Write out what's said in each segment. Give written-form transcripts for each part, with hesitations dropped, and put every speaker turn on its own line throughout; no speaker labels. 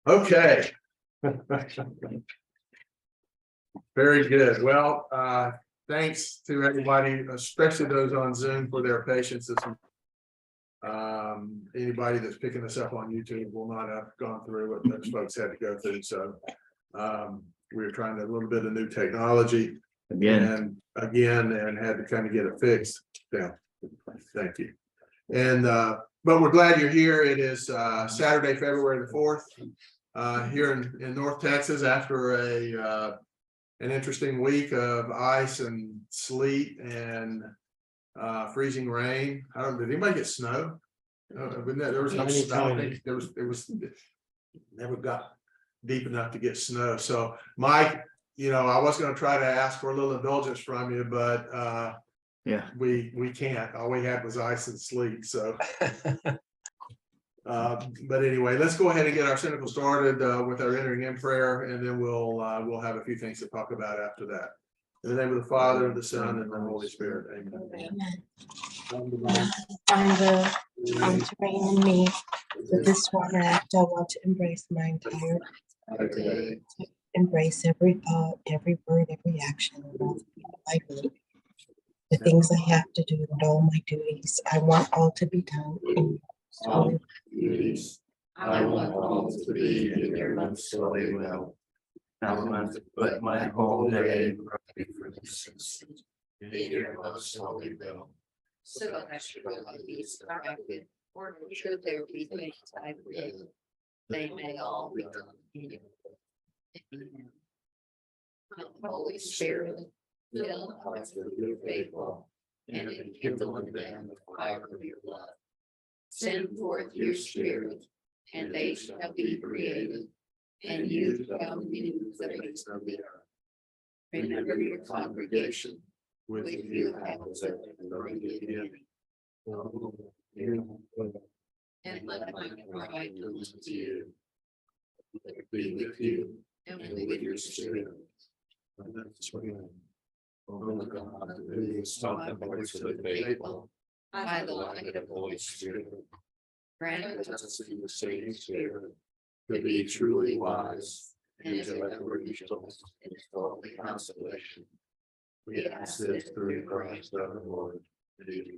Okay. Very good. Well, thanks to everybody, especially those on Zoom, for their patience. Anybody that's picking this up on YouTube will not have gone through what those folks had to go through. So we were trying a little bit of new technology and had to kind of get it fixed. Yeah. Thank you. And but we're glad you're here. It is Saturday, February the 4th, here in North Texas after an interesting week of ice and sleet and freezing rain. Did anybody get snow? There was no snow. It never got deep enough to get snow. So Mike, I was going to try to ask for a little indulgence from you, but we can't. All we had was ice and sleet. So but anyway, let's go ahead and get our cynical started with our entering in prayer, and then we'll have a few things to talk about after that. In the name of the Father, the Son, and the Holy Spirit. Amen.
Father, come to reign in me. With this one act, I want to embrace my entire life. Embrace every thought, every word, every action, and all the people I meet. The things I have to do and all my duties. I want all to be done in your
duties. I want all to be in your most holy will. I want to put my whole day right for this in your most holy will.
So that should be corrected, or should there be things I did, they may all be done in you. Amen. Holy Spirit, fill hearts with your faithful, and enkindle in them the fire of your love. Send forth your Spirit, and they shall be created, and you shall renew the face of the earth. Remember your congregation, with you have observed from the beginning. And let my cry come to you. Let it be with you, and with your Spirit.
O God, who is taught the voice of the faithful,
By the light of the Holy Spirit, grant us
in the same Spirit, to be truly wise, and to ever rejoice in holy consolation. We ask this through Christ our Lord.
Amen. In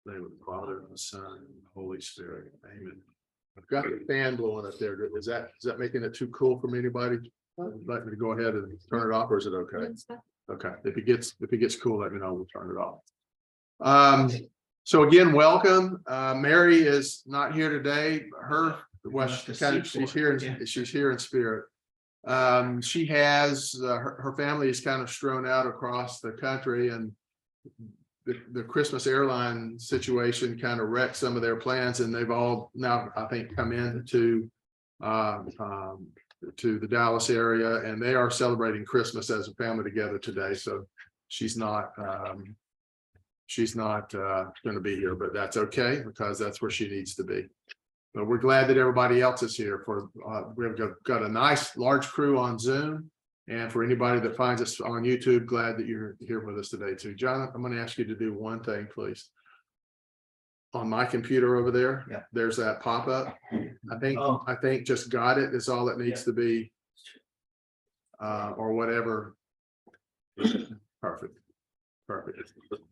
the name of the Father, and the Son, and the Holy Spirit. Amen. I've got the fan blowing up there. Is that making it too cool from anybody? Would you like me to go ahead and turn it off, or is it okay? Okay. If it gets cool, let me know. We'll turn it off. So again, welcome. Mary is not here today. She's here in spirit. She has her family is kind of strewn out across the country, and the Christmas airline situation kind of wrecked some of their plans, and they've all now, I think, come in to the Dallas area, and they are celebrating Christmas as a family together today. So she's not going to be here, but that's okay, because that's where she needs to be. But we're glad that everybody else is here. We've got a nice large crew on Zoom, and for anybody that finds us on YouTube, glad that you're here with us today too. John, I'm going to ask you to do one thing, please. On my computer over there, there's that pop-up. I think just got it is all that needs to be, or whatever. Perfect.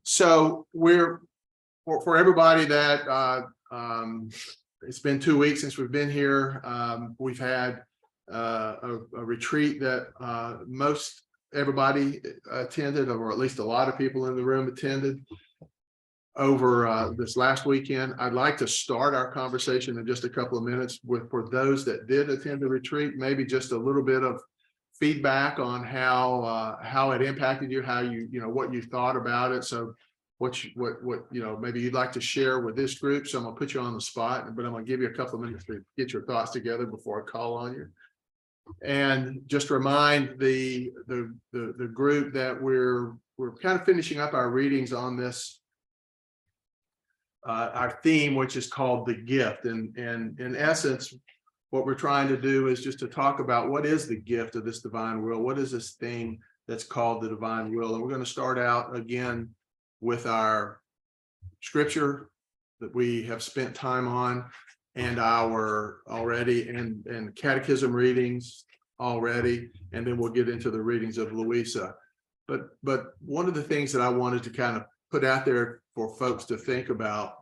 So we're for everybody that it's been 2 weeks since we've been here. We've had a retreat that most everybody attended, or at least a lot of people in the room attended over this last weekend. I'd like to start our conversation in just a couple of minutes for those that did attend the retreat, maybe just a little bit of feedback on how it impacted you, how what you thought about it. So what maybe you'd like to share with this group. So I'm gonna put you on the spot, but I'm gonna give you a couple of minutes to get your thoughts together before I call on you. And just remind the group that we're kind of finishing up our readings on this our theme, which is called the gift. And in essence, what we're trying to do is just to talk about what is the gift of this divine will. What is this thing that's called the divine will? And we're going to start out again with our scripture that we have spent time on. and our already and catechism readings already, and then we'll get into the readings of Louisa. But one of the things that I wanted to kind of put out there for folks to think about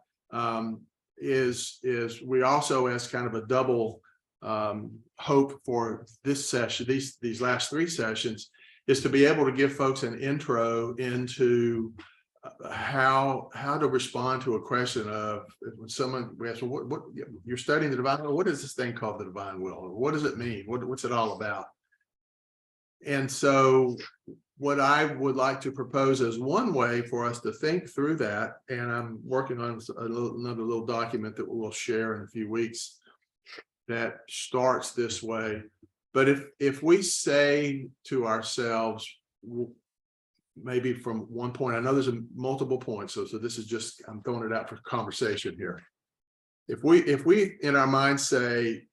is we also, as kind of a double hope for this session, these last 3 sessions, is to be able to give folks an intro into how to respond to a question of when someone asks, well, what you're studying the divine will, what is this thing called the divine will? Or what does it mean? What's it all about? And so what I would like to propose as one way for us to think through that, and I'm working on another little document that we'll share in a few weeks that starts this way. But if we say to ourselves, maybe from one point, I know there's multiple points, so this is just, I'm throwing it out for conversation here. If we in our mind say,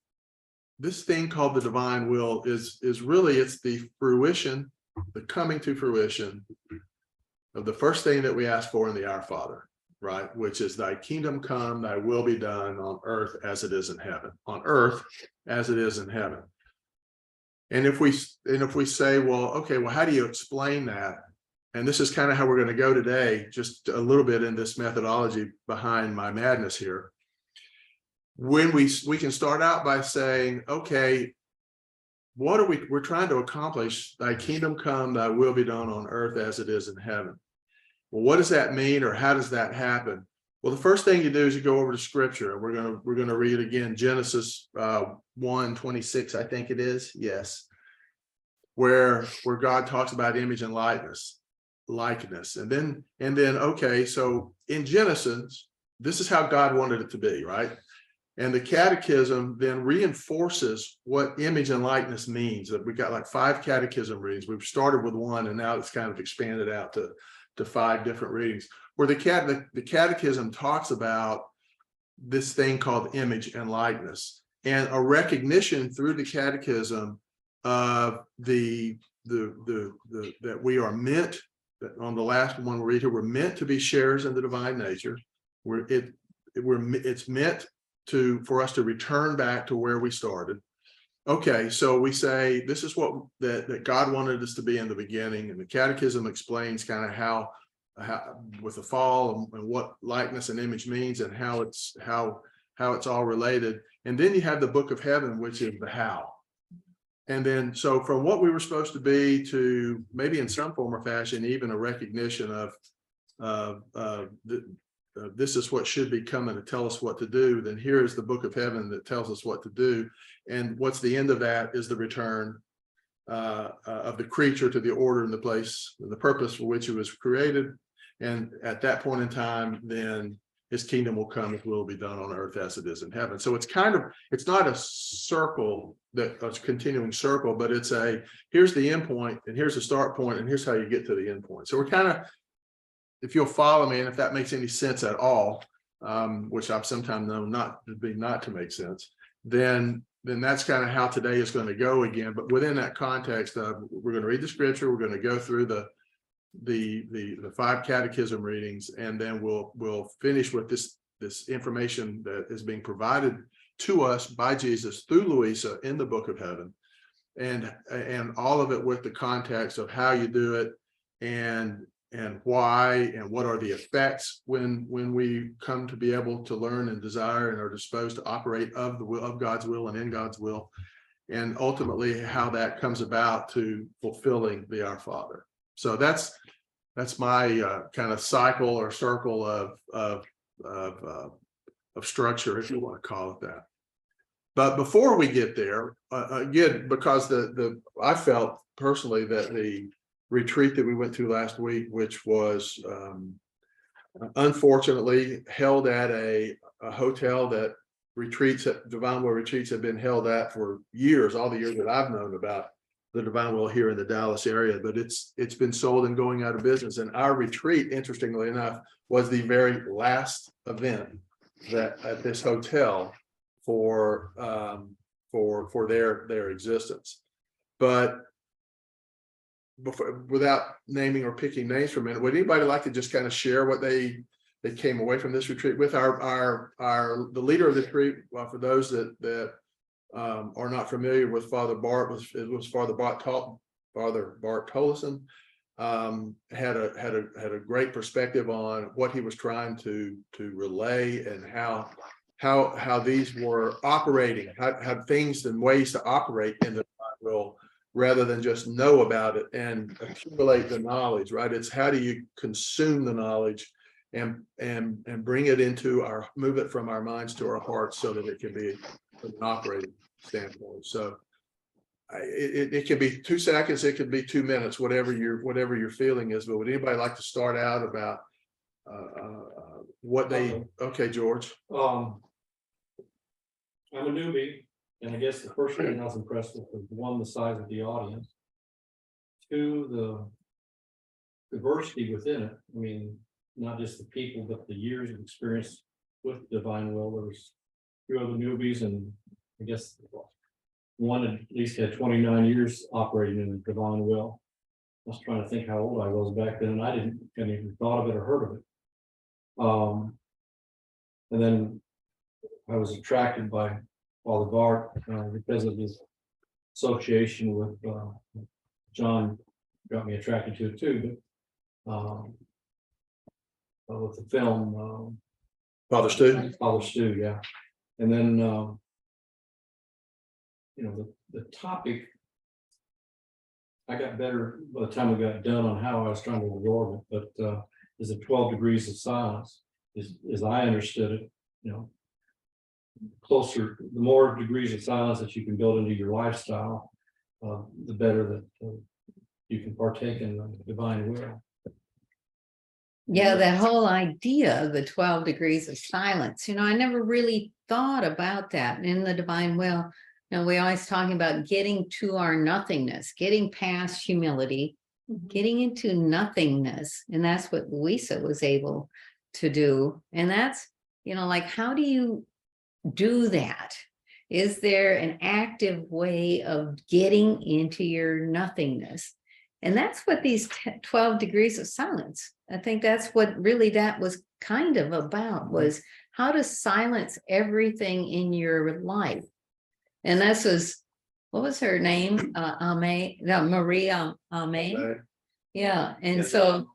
this thing called the divine will is really, it's the fruition, the coming to fruition of the first thing that we ask for in the Our Father, right? Which is thy kingdom come, thy will be done on earth as it is in heaven, on earth as it is in heaven. And if we say, well, okay, well, how do you explain that? And this is kind of how we're going to go today, just a little bit in this methodology behind my madness here. When we can start out by saying, okay, what are we're trying to accomplish? Thy kingdom come, thy will be done on earth as it is in heaven. Well, what does that mean, or how does that happen? Well, the first thing you do is you go over to scripture. We're gonna read again Genesis 1:26, I think it is. Yes. Where God talks about image and likeness. And then, okay, so in Genesis, this is how God wanted it to be, right? And the catechism then reinforces what image and likeness means. That we got like 5 catechism readings. We've started with 1, and now it's kind of expanded out to 5 different readings, where the catechism talks about this thing called image and likeness, and a recognition through the catechism of that we are meant, that on the last one we read here, we're meant to be sharers in the divine nature. It's meant for us to return back to where we started. Okay, so we say this is what that God wanted us to be in the beginning, and the catechism explains kind of how with the fall and what likeness and image means, and how it's all related. And then you have the book of heaven, which is the how. And then, so from what we were supposed to be to maybe in some form or fashion, even a recognition of this is what should be coming to tell us what to do, then here is the book of heaven that tells us what to do. And what's the end of that is the return of the creature to the order and the place and the purpose for which it was created. And at that point in time, then his kingdom will come, his will be done on earth as it is in heaven. So it's not a circle, a continuing circle, but it's here's the end point, and here's the start point, and here's how you get to the end point. So we're kind of, if you'll follow me, and if that makes any sense at all, which I've sometimes known not to make sense, then that's kind of how today is going to go again. But within that context, we're going to read the scripture, we're going to go through the 5 catechism readings, and then we'll finish with this information that is being provided to us by Jesus through Louisa in the book of heaven, and all of it with the context of how you do it, and why, and what are the effects when we come to be able to learn and desire and are disposed to operate of the will of God's will and in God's will, and ultimately how that comes about to fulfilling the Our Father. So that's my kind of cycle or circle of structure, if you want to call it that. But before we get there, again, because I felt personally that the retreat that we went to last week, which was unfortunately held at a hotel that Divine Will Retreats have been held at for years, all the years that I've known about the Divine Will here in the Dallas area, but it's been sold and going out of business. And our retreat, interestingly enough, was the very last event that at this hotel for their existence. But without naming or picking names for a minute, would anybody like to just kind of share what they that came away from this retreat with the leader of the retreat. Well, for those that are not familiar with Father Bart, it was Father Bart Tolleson. Had a great perspective on what he was trying to relay and how these were operating, how things and ways to operate in the will, rather than just know about it and accumulate the knowledge, right? It's how do you consume the knowledge and bring it into move it from our minds to our hearts so that it can be from an operating standpoint. So it can be 2 seconds, it could be 2 minutes, whatever your feeling is. But would anybody like to start out about what they? Okay, George.
I'm a newbie, and I guess the first thing I was impressed with was one, the size of the audience. Two, the diversity within it. I mean, not just the people, but the years of experience with Divine Will. There was 2 other newbies, and I guess one at least had 29 years operating in the Divine Will. I was trying to think how old I was back then, and I hadn't even thought of it or heard of it. And then I was attracted by Father Bart because of his association with John. Got me attracted to it too, but with the film
Father Stu.
Father Stu, yeah. And then the topic, I got better by the time we got done on how I was trying to absorb it, but is the 12 degrees of silence, as I understood it, closer, the more degrees of silence that you can build into your lifestyle, the better that you can partake in the divine will.
Yeah, that whole idea of the 12 degrees of silence, I never really thought about that in the divine will. We always talking about getting to our nothingness, getting past humility, getting into nothingness. And that's what Louisa was able to do. And that's, like, how do you do that? Is there an active way of getting into your nothingness? And that's what these 12 degrees of silence, I think that's what really that was kind of about, was how to silence everything in your life. And this was, what was her name? Maria Ame. Yeah. And so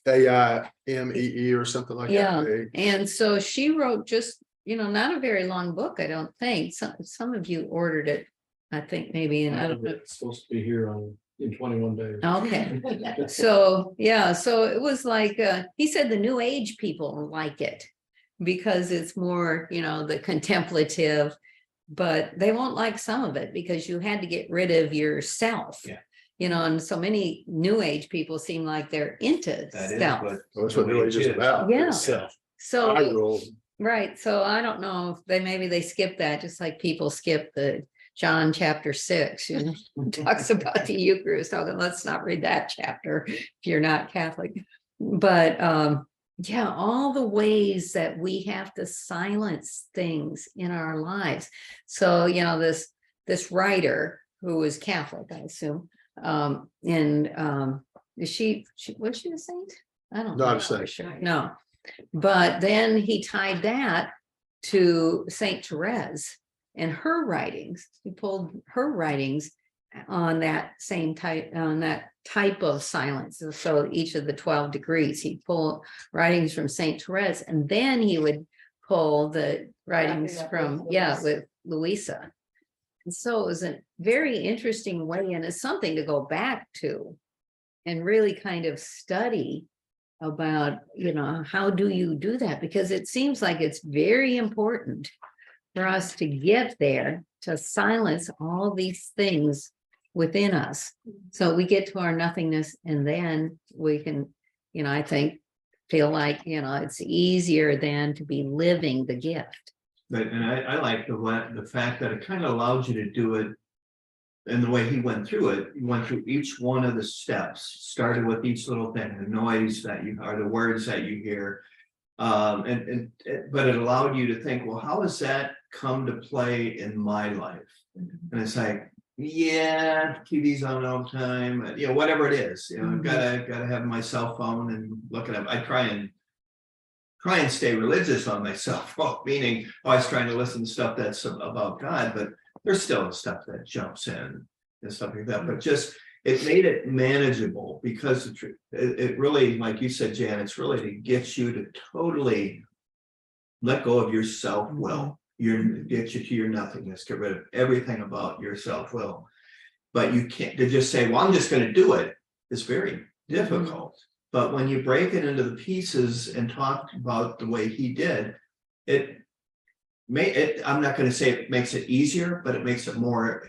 AIMEE or something like that.
And so she wrote just, not a very long book, I don't think. Some of you ordered it, I think maybe. And I don't know.
It's supposed to be here in 21 days.
Okay. So it was like he said the new age people like it because it's more, the contemplative, but they won't like some of it because you had to get rid of yourself.
Yeah.
And so many new age people seem like they're into self.
That's what New Age is about.
Yeah.
Self.
So
I rule.
Right.
So I don't know if maybe they skip that, just like people skip the John chapter 6, talks about the Eucharist. Let's not read that chapter if you're not Catholic. But all the ways that we have to silence things in our lives. So, this writer who was Catholic, I assume, is she was she a saint? I don't know.
Not a saint.
Sure. No. But then he tied that to Saint Therese and her writings. He pulled her writings on that same type, on that type of silence. So each of the 12 degrees, he'd pull writings from Saint Therese, and then he would pull the writings from, with Louisa. And so it was a very interesting way, and it's something to go back to and really kind of study about, how do you do that? Because it seems like it's very important for us to get there, to silence all these things within us. So we get to our nothingness, and then we can, I think, feel like, it's easier then to be living the gift.
But I like the fact that it kind of allows you to do it. And the way he went through it, he went through each one of the steps, started with each little thing, the noise that you are, the words that you hear. But it allowed you to think, well, how does that come to play in my life? And it's like, TV's on all the time, whatever it is, I've gotta have my cell phone and look it up. I try and try and stay religious on myself, well, meaning I was trying to listen to stuff that's about God, but there's still stuff that jumps in and stuff like that, but just, it made it manageable because it really, like you said, Jan, it's really to get you to totally let go of your self-will, get you to your nothingness, get rid of everything about your self-will. But you can't, to just say, well, I'm just gonna do it, is very difficult. But when you break it into the pieces and talk about the way he did, I'm not gonna say it makes it easier, but it makes it more,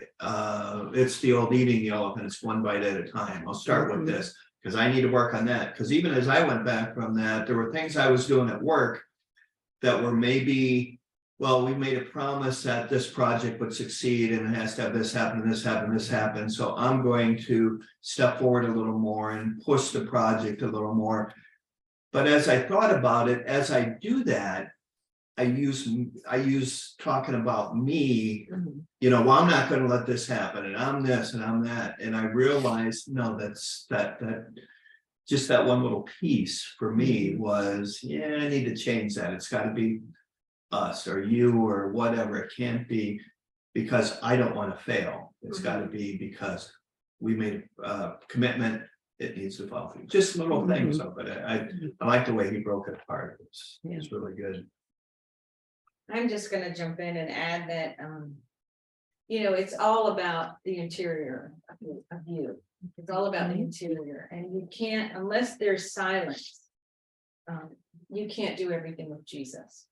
it's the old eating the elephant, it's one bite at a time. I'll start with this, because I need to work on that. Because even as I went back from that, there were things I was doing at work that were maybe, well, we made a promise that this project would succeed and it has to have this happen, this happen, this happen. So I'm going to step forward a little more and push the project a little more. But as I thought about it, as I do that, I use talking about me, well, I'm not going to let this happen, and I'm this and I'm that. And I realized, no, that's that just that one little piece for me was, yeah, I need to change that. It's got to be us or you or whatever. It can't be because I don't want to fail. It's got to be because we made a commitment. It needs to follow through. Just little things of it. I like the way he broke it apart. It's really good.
I'm just gonna jump in and add that, it's all about the interior of you. It's all about the interior, and you can't, unless there's silence, you can't do everything with Jesus.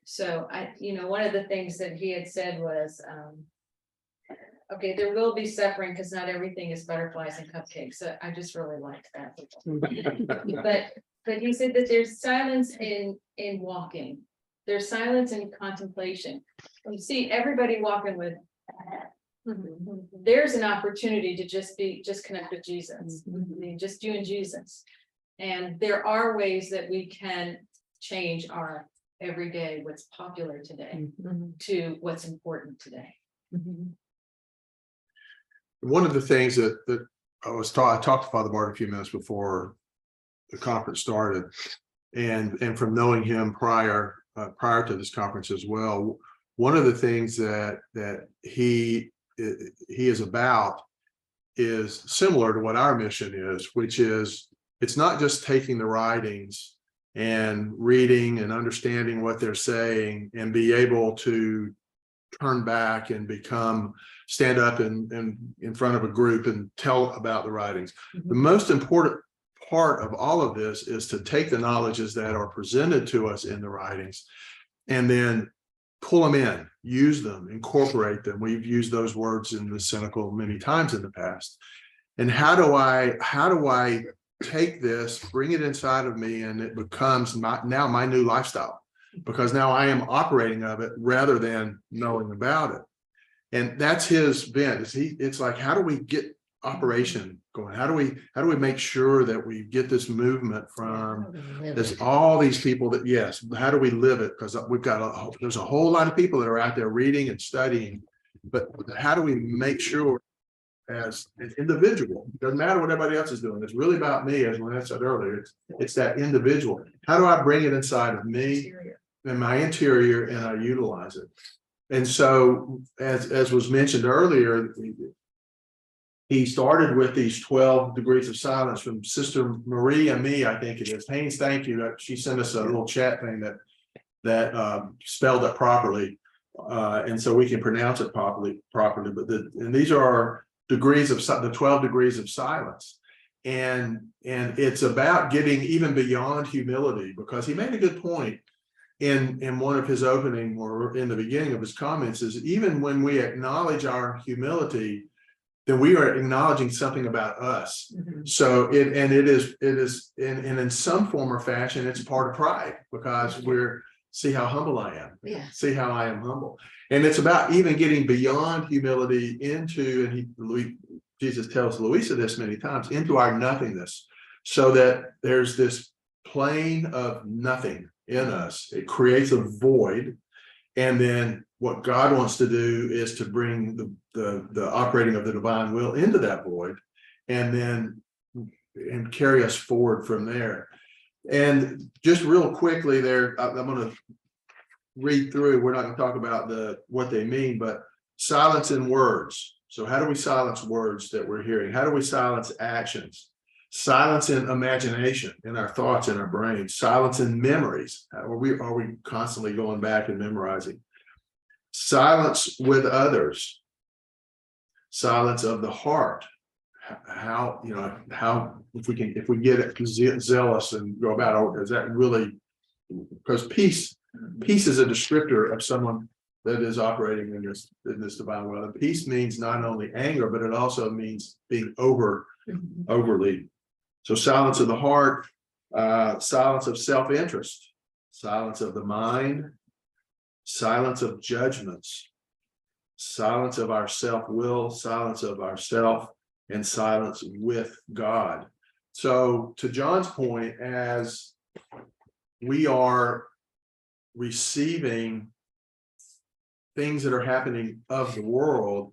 So one of the things that he had said was, okay, there will be suffering because not everything is butterflies and cupcakes. So I just really liked that. But he said that there's silence in walking. There's silence in contemplation. You see everybody walking with, there's an opportunity to just connect with Jesus. Just you and Jesus. And there are ways that we can change our everyday, what's popular today, to what's important today.
One of the things that I talked to Father Martin a few minutes before the conference started, and from knowing him prior to this conference as well, one of the things that he is about is similar to what our mission is, which is it's not just taking the writings and reading and understanding what they're saying and be able to turn back and stand up in front of a group and tell about the writings. The most important part of all of this is to take the knowledges that are presented to us in the writings and then pull them in, use them, incorporate them. We've used those words in the Cynical many times in the past. And how do I take this, bring it inside of me, and it becomes now my new lifestyle, because now I am operating of it rather than knowing about it. And that's his bent. It's like, how do we get operation going? How do we make sure that we get this movement from all these people that, yes, how do we live it? Because there's a whole lot of people that are out there reading and studying, but how do we make sure as an individual, it doesn't matter what everybody else is doing, it's really about me, as Lynette said earlier, it's that individual. How do I bring it inside of me and my interior, and I utilize it? And so as was mentioned earlier, he started with these 12 degrees of silence from Sister Marie and me, I think it is. Haynes, thank you. She sent us a little chat thing that spelled it properly. And so we can pronounce it properly. And these are degrees of the 12 degrees of silence. And it's about getting even beyond humility, because he made a good point in one of his opening, or in the beginning of his comments, is even when we acknowledge our humility, then we are acknowledging something about us. So it is in some form or fashion, it's part of pride, because see how humble I am. See how I am humble. And it's about even getting beyond humility into, and Jesus tells Louisa this many times, into our nothingness, so that there's this plane of nothing in us. It creates a void. And then what God wants to do is to bring the operating of the divine will into that void, and carry us forward from there. And just real quickly there, I'm gonna read through, we're not gonna talk about what they mean, but silence in words. So how do we silence words that we're hearing? How do we silence actions? Silence in imagination, in our thoughts, in our brains, silence in memories. Are we constantly going back and memorizing? Silence with others. Silence of the heart. How, if we get zealous and go about, oh, is that really, because peace is a descriptor of someone that is operating in this divine will. And peace means not only anger, but it also means being overly. So silence of the heart, silence of self-interest, silence of the mind, silence of judgments, silence of our self-will, silence of ourself, and silence with God. So to John's point, as we are receiving things that are happening of the world,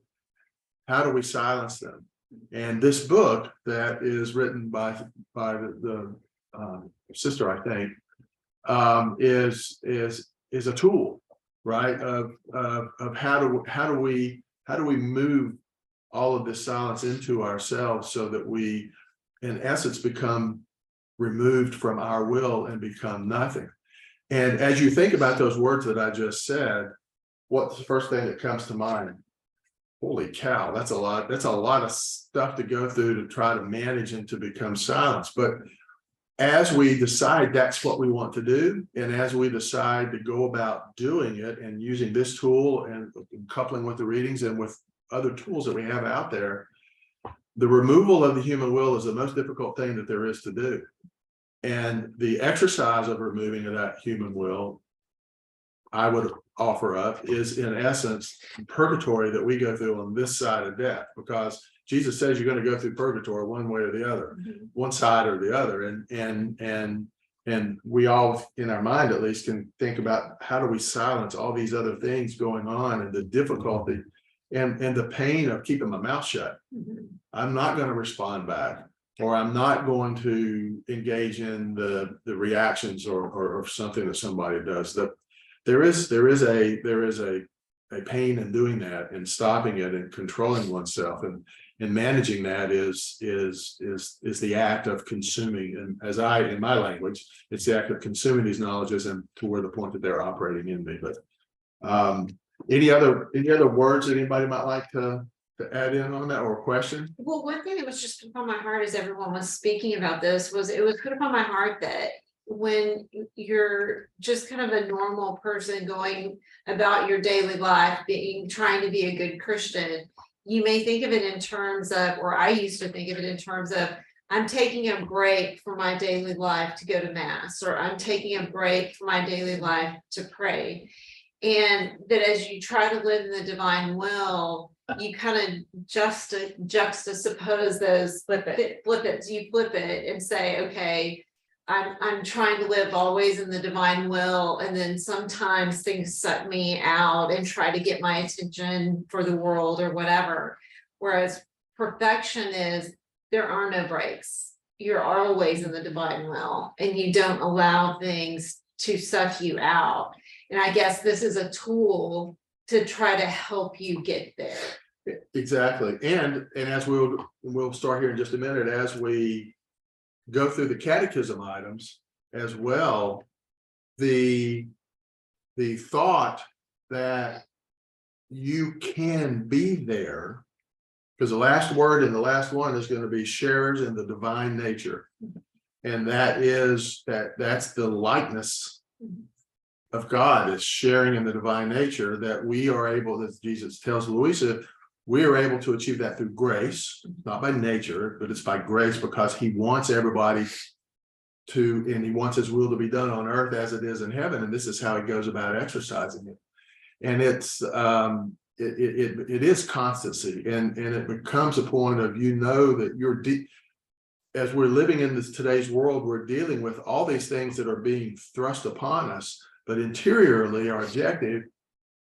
how do we silence them? And this book that is written by the sister, I think, is a tool, right? Of how do we move all of this silence into ourselves so that we, in essence, become removed from our will and become nothing. And as you think about those words that I just said, what's the first thing that comes to mind? Holy cow, that's a lot of stuff to go through to try to manage and to become silenced. But as we decide that's what we want to do, and as we decide to go about doing it and using this tool and coupling with the readings and with other tools that we have out there, the removal of the human will is the most difficult thing that there is to do. And the exercise of removing that human will, I would offer up, is in essence purgatory that we go through on this side of death, because Jesus says you're going to go through purgatory one way or the other, one side or the other. And we all, in our mind at least, can think about how do we silence all these other things going on, and the difficulty and the pain of keeping my mouth shut. I'm not going to respond back, or I'm not going to engage in the reactions or something that somebody does. That there is a pain in doing that, and stopping it and controlling oneself, and managing that is the act of consuming. And as in my language, it's the act of consuming these knowledges and toward the point that they're operating in me. But any other words that anybody might like to add in on that, or a question?
Well, one thing that was just put upon my heart as everyone was speaking about this was, it was put upon my heart that when you're just kind of a normal person going about your daily life, trying to be a good Christian, you may think of it in terms of, or I used to think of it in terms of, I'm taking a break for my daily life to go to mass, or I'm taking a break for my daily life to pray. And that as you try to live in the divine will, you kind of juxtapose those, you flip it and say, okay, I'm trying to live always in the divine will, and then sometimes things suck me out and try to get my attention for the world or whatever. Whereas perfection is, there are no breaks. You're always in the divine will, and you don't allow things to suck you out. And I guess this is a tool to try to help you get there.
Exactly. And as we'll start here in just a minute, as we go through the catechism items as well, the thought that you can be there, because the last word in the last one is going to be sharers in the divine nature. And that's the likeness of God, is sharing in the divine nature, that we are able, as Jesus tells Louisa, we are able to achieve that through grace, not by nature, but it's by grace, because he wants everybody to, and he wants his will to be done on earth as it is in heaven. And this is how he goes about exercising it. And it's it is constancy, and it becomes a point of, that you're as we're living in today's world, we're dealing with all these things that are being thrust upon us, but interiorly our objective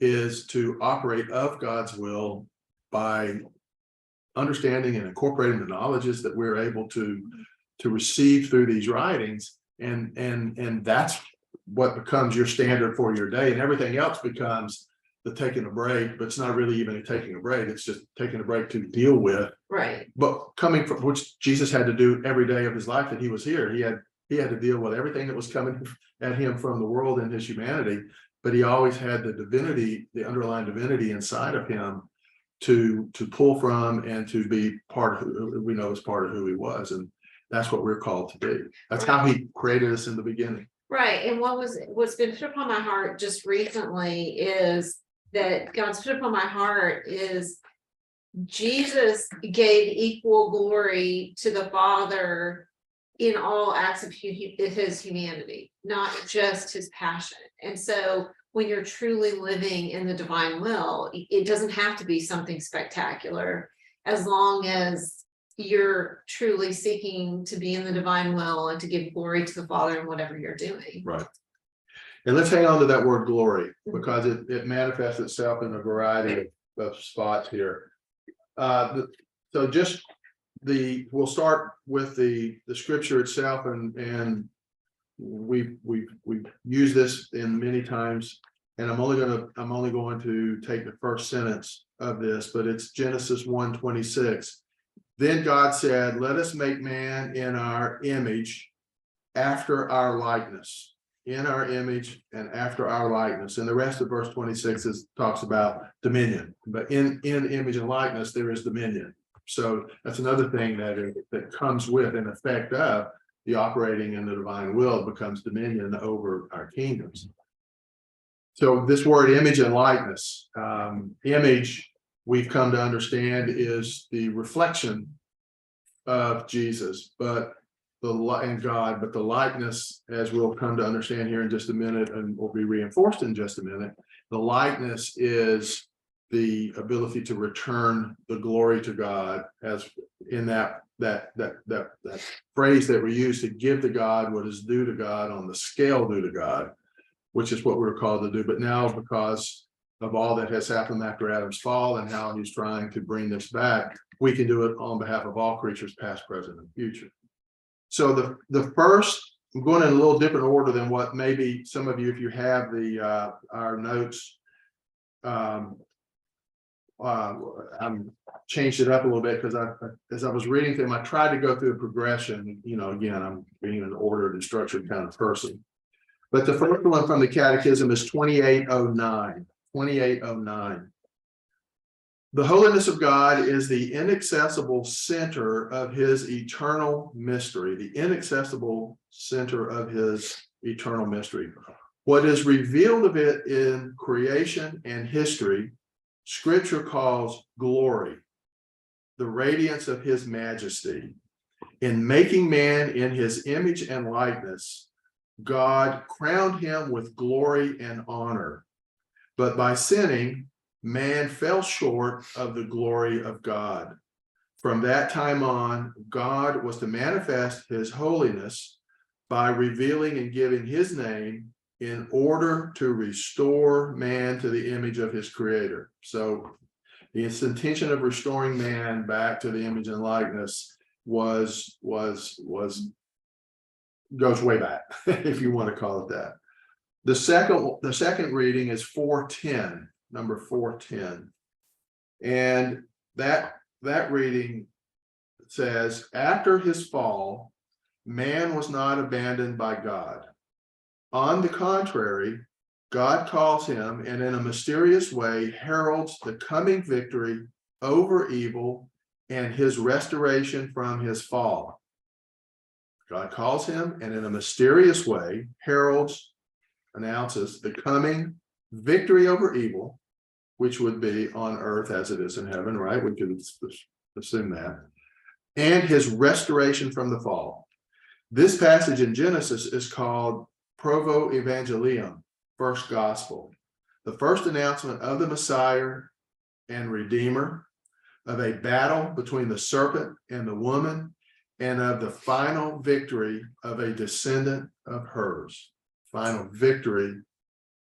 is to operate of God's will by understanding and incorporating the knowledges that we're able to receive through these writings, And that's what becomes your standard for your day, and everything else becomes the taking a break, but it's not really even a taking a break, it's just taking a break to deal with.
Right.
But coming from which Jesus had to do every day of his life that he was here, he had to deal with everything that was coming at him from the world and his humanity, but he always had the divinity, the underlying divinity inside of him to pull from and to be part of who we know as part of who he was. And that's what we're called to be. That's how he created us in the beginning.
Right, and what's been put upon my heart just recently is that God's put upon my heart is Jesus gave equal glory to the Father in all acts of his humanity, not just his passion. And so when you're truly living in the divine will, it doesn't have to be something spectacular, as long as you're truly seeking to be in the divine will and to give glory to the Father in whatever you're doing.
Right. And let's hang on to that word glory, because it manifests itself in a variety of spots here. So just we'll start with the scripture itself, and we've used this in many times, and I'm only going to take the first sentence of this, but it's Genesis 1:26. Then God said, let us make man in our image, after our likeness, in our image and after our likeness. And the rest of verse 26 talks about dominion, but in image and likeness, there is dominion. So that's another thing that comes with an effect of the operating in the divine will, becomes dominion over our kingdoms. So this word image and likeness, image, we've come to understand, is the reflection of Jesus, but the likeness, as we'll come to understand here in just a minute, and will be reinforced in just a minute, the likeness is the ability to return the glory to God, as in that phrase that we use, to give to God what is due to God on the scale due to God, which is what we're called to do. But now, because of all that has happened after Adam's fall and how he's trying to bring this back, we can do it on behalf of all creatures, past, present, and future. So the first, I'm going in a little different order than what maybe some of you, if you have our notes, I'm changed it up a little bit, because as I was reading them, I tried to go through a progression. Again, I'm being an ordered and structured kind of person. But the first one from the Catechism is 2809. 2809. The holiness of God is the inaccessible center of his eternal mystery, the inaccessible center of his eternal mystery. What is revealed of it in creation and history, Scripture calls glory, the radiance of his majesty. In making man in his image and likeness, God crowned him with glory and honor. But by sinning, man fell short of the glory of God. From that time on, God was to manifest his holiness by revealing and giving his name in order to restore man to the image of his creator. So the intention of restoring man back to the image and likeness goes way back, if you want to call it that. The second reading is 410, number 410. And that reading says, after his fall, man was not abandoned by God. On the contrary, God calls him, and in a mysterious way heralds the coming victory over evil and his restoration from his fall. God calls him, and in a mysterious way announces the coming victory over evil, which would be on earth as it is in heaven, right? We could assume that. And his restoration from the fall. This passage in Genesis is called Proto Evangelium, first gospel. The first announcement of the Messiah and Redeemer, of a battle between the serpent and the woman, and of the final victory of a descendant of hers. Final victory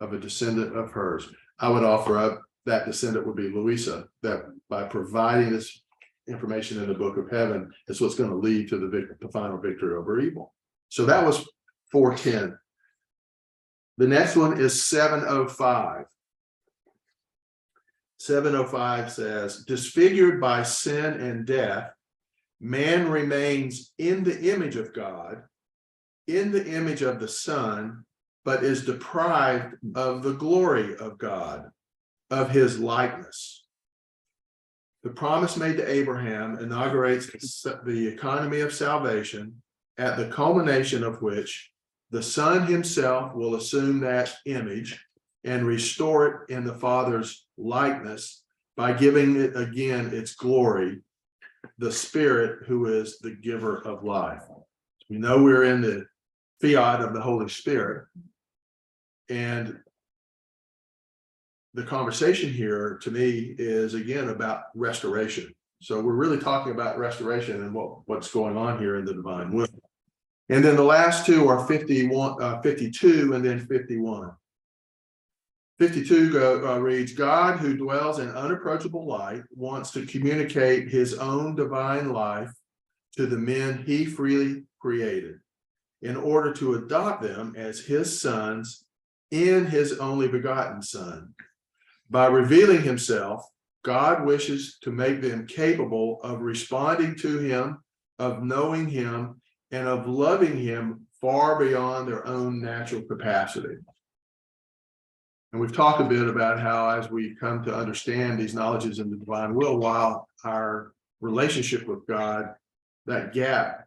of a descendant of hers. I would offer up that descendant would be Louisa, that by providing this information in the book of heaven is what's going to lead to the final victory over evil. So that was 4:10. The next one is 7:05. 7:05 says, disfigured by sin and death, man remains in the image of God, in the image of the Son, but is deprived of the glory of God, of his likeness. The promise made to Abraham inaugurates the economy of salvation, at the culmination of which the Son himself will assume that image and restore it in the Father's likeness by giving it again its glory, the Spirit who is the giver of life. We know we're in the fiat of the Holy Spirit. And the conversation here to me is again about restoration. So we're really talking about restoration and what's going on here in the divine will. And then the last two are 52 and then 51. 52 reads, God who dwells in unapproachable light wants to communicate his own divine life to the men he freely created in order to adopt them as his sons in his only begotten Son. By revealing himself, God wishes to make them capable of responding to him, of knowing him, and of loving him far beyond their own natural capacity. And we've talked a bit about how, as we come to understand these knowledges in the divine will, while our relationship with God, that gap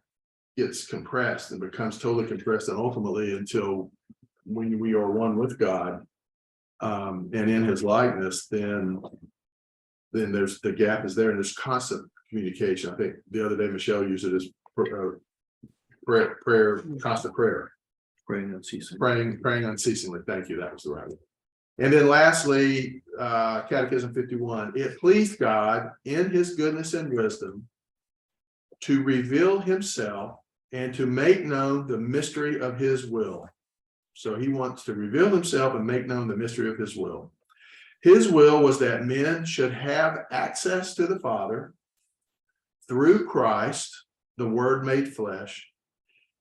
gets compressed and becomes totally compressed, and ultimately until when we are one with God and in his likeness, then there's the gap is there and there's constant communication. I think the other day Michelle used it as prayer, constant prayer.
Praying unceasingly.
Praying unceasingly. Thank you. That was the right one. And then lastly, Catechism 51. It pleased God in his goodness and wisdom to reveal himself and to make known the mystery of his will. So he wants to reveal himself and make known the mystery of his will. His will was that men should have access to the Father through Christ, the Word made flesh,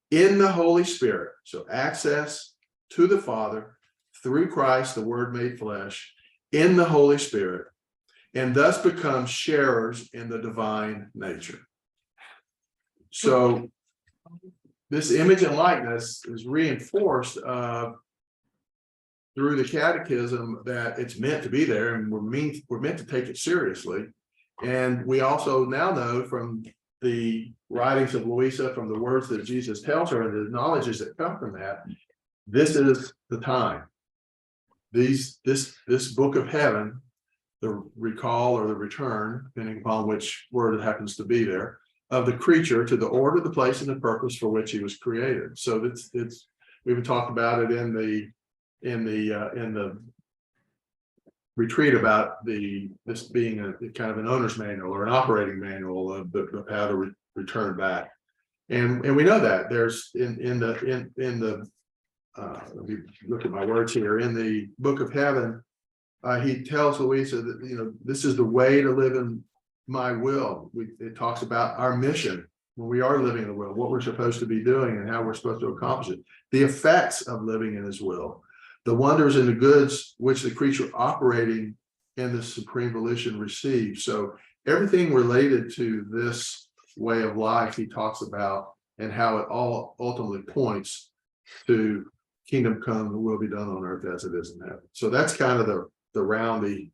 in the Holy Spirit. So access to the Father through Christ, the Word made flesh, in the Holy Spirit, and thus become sharers in the divine nature. So this image and likeness is reinforced through the catechism that it's meant to be there, and we're meant to take it seriously. And we also now know from the writings of Louisa, from the words that Jesus tells her and the knowledges that come from that, this is the time. This book of heaven, the recall or the return, depending upon which word it happens to be there, of the creature to the order, the place, and the purpose for which he was created. So it's we even talked about it in the retreat about this being a kind of an owner's manual or an operating manual of how to return back. And we know that there's in the let me look at my words here, in the book of heaven, he tells Louisa that, this is the way to live in my will. It talks about our mission when we are living in the will, what we're supposed to be doing and how we're supposed to accomplish it, the effects of living in his will, the wonders and the goods which the creature operating in the supreme volition receives. So everything related to this way of life he talks about, and how it all ultimately points to kingdom come and will be done on earth as it is in heaven. So that's kind of the roundy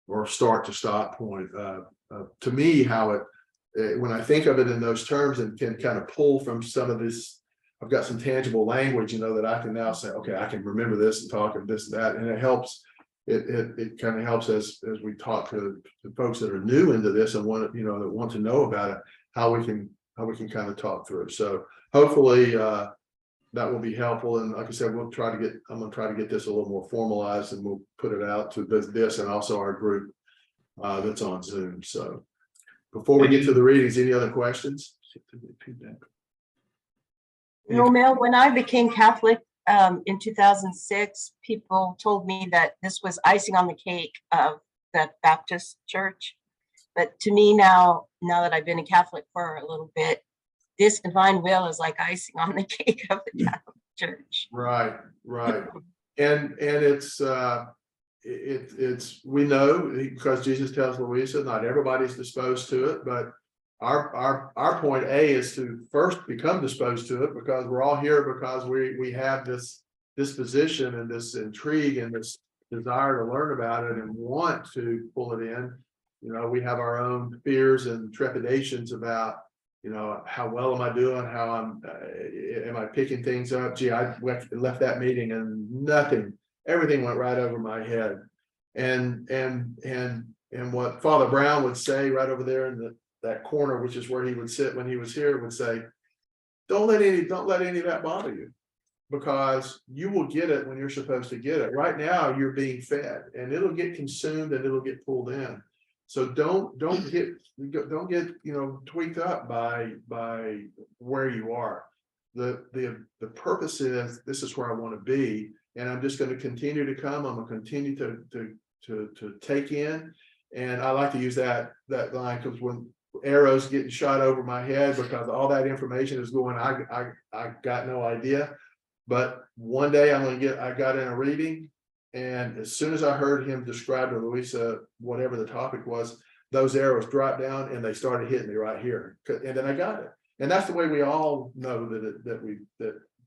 or start to stop point. To me, how it when I think of it in those terms and can kind of pull from some of this, I've got some tangible language, that I can now say, okay, I can remember this and talk of this and that, and it helps. It kind of helps as we talk to folks that are new into this and want that want to know about it, how we can kind of talk through. So hopefully that will be helpful. And like I said, I'm going to try to get this a little more formalized, and we'll put it out to this and also our group that's on Zoom. So before we get to the readings, any other questions?
Mel, when I became Catholic in 2006, people told me that this was icing on the cake of the Baptist church. But to me now that I've been a Catholic for a little bit, this divine will is like icing on the cake of the Catholic. church.
Right, right. And it's it's, we know, because Jesus tells Louisa, not everybody's disposed to it, but our point A is to first become disposed to it, because we're all here because we have this disposition and this intrigue and this desire to learn about it and want to pull it in. You know, we have our own fears and trepidations about, you know, how well am I doing? How am I picking things up? Gee, I left that meeting and everything went right over my head. And what Father Brown would say right over there in that corner, which is where he would sit when he was here, would say, don't let any of that bother you, because you will get it when you're supposed to get it. Right now, you're being fed, and it'll get consumed and it'll get pulled in. So don't get tweaked up by where you are. The purpose is, this is where I want to be, and I'm just going to continue to come. I'm going to continue to take in. And I like to use that line, because when arrows getting shot over my head, because all that information is going, I got no idea. But one day I got in a reading, and as soon as I heard him describe to Louisa whatever the topic was, those arrows dropped down and they started hitting me right here. And then I got it. And that's the way we all know that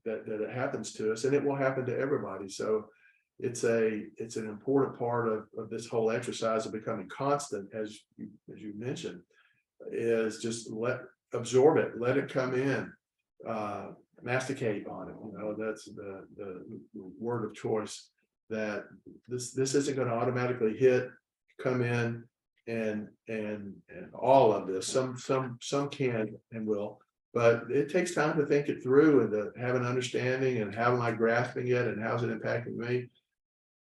it happens to us, and it will happen to everybody. So it's an important part of this whole exercise of becoming constant, as you mentioned, is just absorb it, let it come in, masticate on it. You know, that's the word of choice, that this isn't going to automatically come in and all of this. Some can and will, but it takes time to think it through and to have an understanding, and how am I grasping it, and how's it impacting me.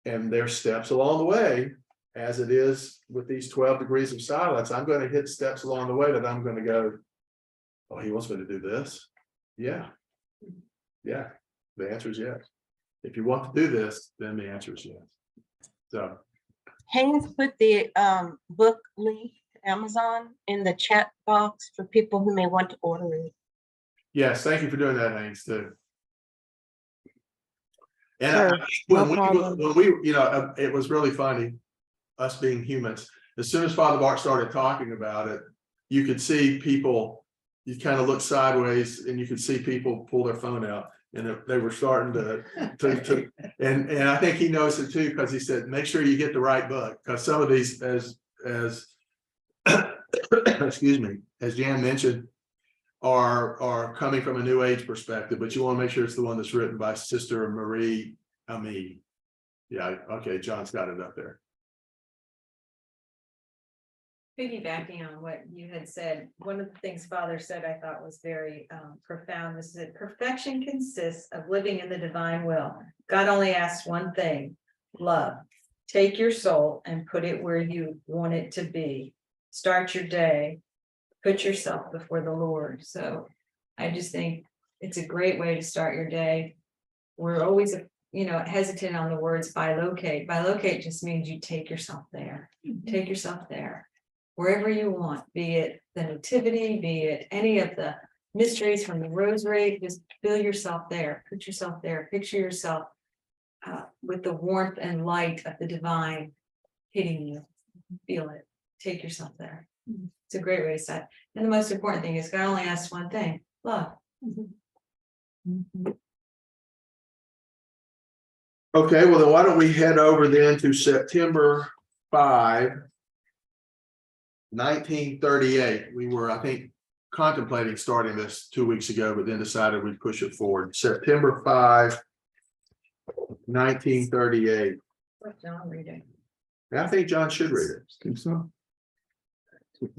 And there's steps along the way, as it is with these 12 degrees of silence. I'm going to hit steps along the way that I'm going to go, oh, he wants me to do this. Yeah. The answer is yes. If you want to do this, then the answer is yes. So
Haynes put the book link, Amazon, in the chat box for people who may want to order it.
yes, thank you for doing that, Haynes, too. And
Sure,
when
no problem.
we, it was really funny, us being humans. As soon as Father Bart started talking about it, you could see people, you kind of look sideways and you could see people pull their phone out, and they were starting to and I think he knows it too, because he said, make sure you get the right book, because some of these, as excuse me, as Jan mentioned, are coming from a New Age perspective, but you want to make sure it's the one that's written by Sister Marie Aimee. Yeah, okay, John's got it up there.
Piggybacking on what you had said, one of the things Father said I thought was very profound was that perfection consists of living in the divine will. God only asks one thing: love. Take your soul and put it where you want it to be. Start your day. Put yourself before the Lord. So I just think it's a great way to start your day. We're always, hesitant on the words bilocate. Bilocate just means you take yourself there. Take yourself there. Wherever you want, be it the nativity, be it any of the mysteries from the rosary, just feel yourself there, put yourself there, picture yourself with the warmth and light of the divine hitting you. Feel it, take yourself there. It's a great way to start. And the most important thing is God only asks one thing: love.
Okay, well then why don't we head over then to September 5, 1938. We were, I think, contemplating starting this 2 weeks ago, but then decided we'd push it forward. September 5, 1938.
What's John reading?
And I think John should read it.
Think so?
Here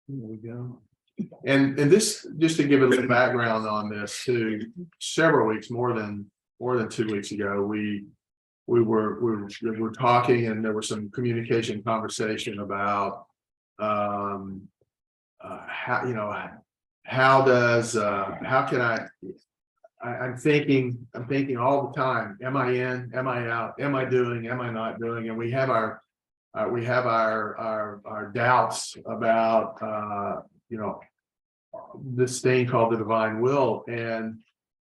we go. And this, just to give a little background on this, too, several weeks, more than 2 weeks ago, we were talking, and there was some conversation about how can I'm thinking all the time, am I in, am I out, am I doing, am I not doing? And we have our doubts about this thing called the divine will. And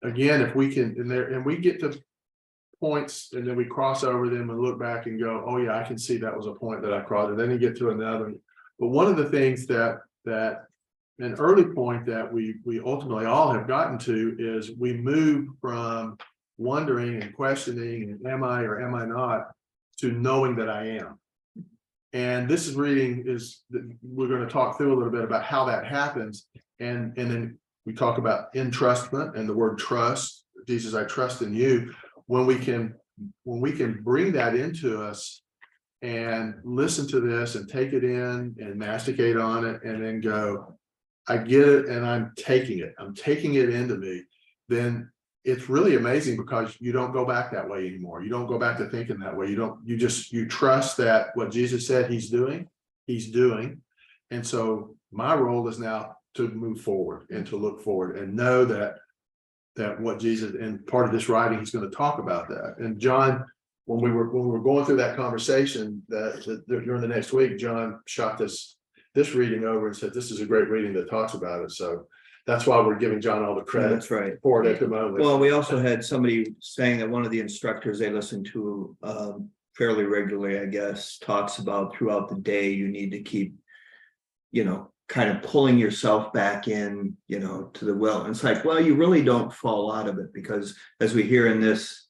again, if we can, and we get to points and then we cross over them and look back and go, oh yeah, I can see that was a point that I crossed, and then you get to another. But one of the things that an early point that we ultimately all have gotten to is we move from wondering and questioning, and am I or am I not, to knowing that I am. And this is we're going to talk through a little bit about how that happens. And then we talk about entrustment and the word trust. Jesus, I trust in you. When we can bring that into us and listen to this and take it in and masticate on it and then go, I get it and I'm taking it into me, then it's really amazing because you don't go back that way anymore. You don't go back to thinking that way. You trust that what Jesus said he's doing. And so my role is now to move forward and to look forward and know that what Jesus, and part of this writing, he's going to talk about that. And John, when we were going through that conversation that during the next week, John shot this reading over and said, this is a great reading that talks about it. So that's why we're giving John all the credit.
That's right.
For it at the moment.
Well, we also had somebody saying that one of the instructors they listen to fairly regularly, I guess, talks about throughout the day, you need to keep, kind of pulling yourself back in, to the will. And it's like, well, you really don't fall out of it, because as we hear in this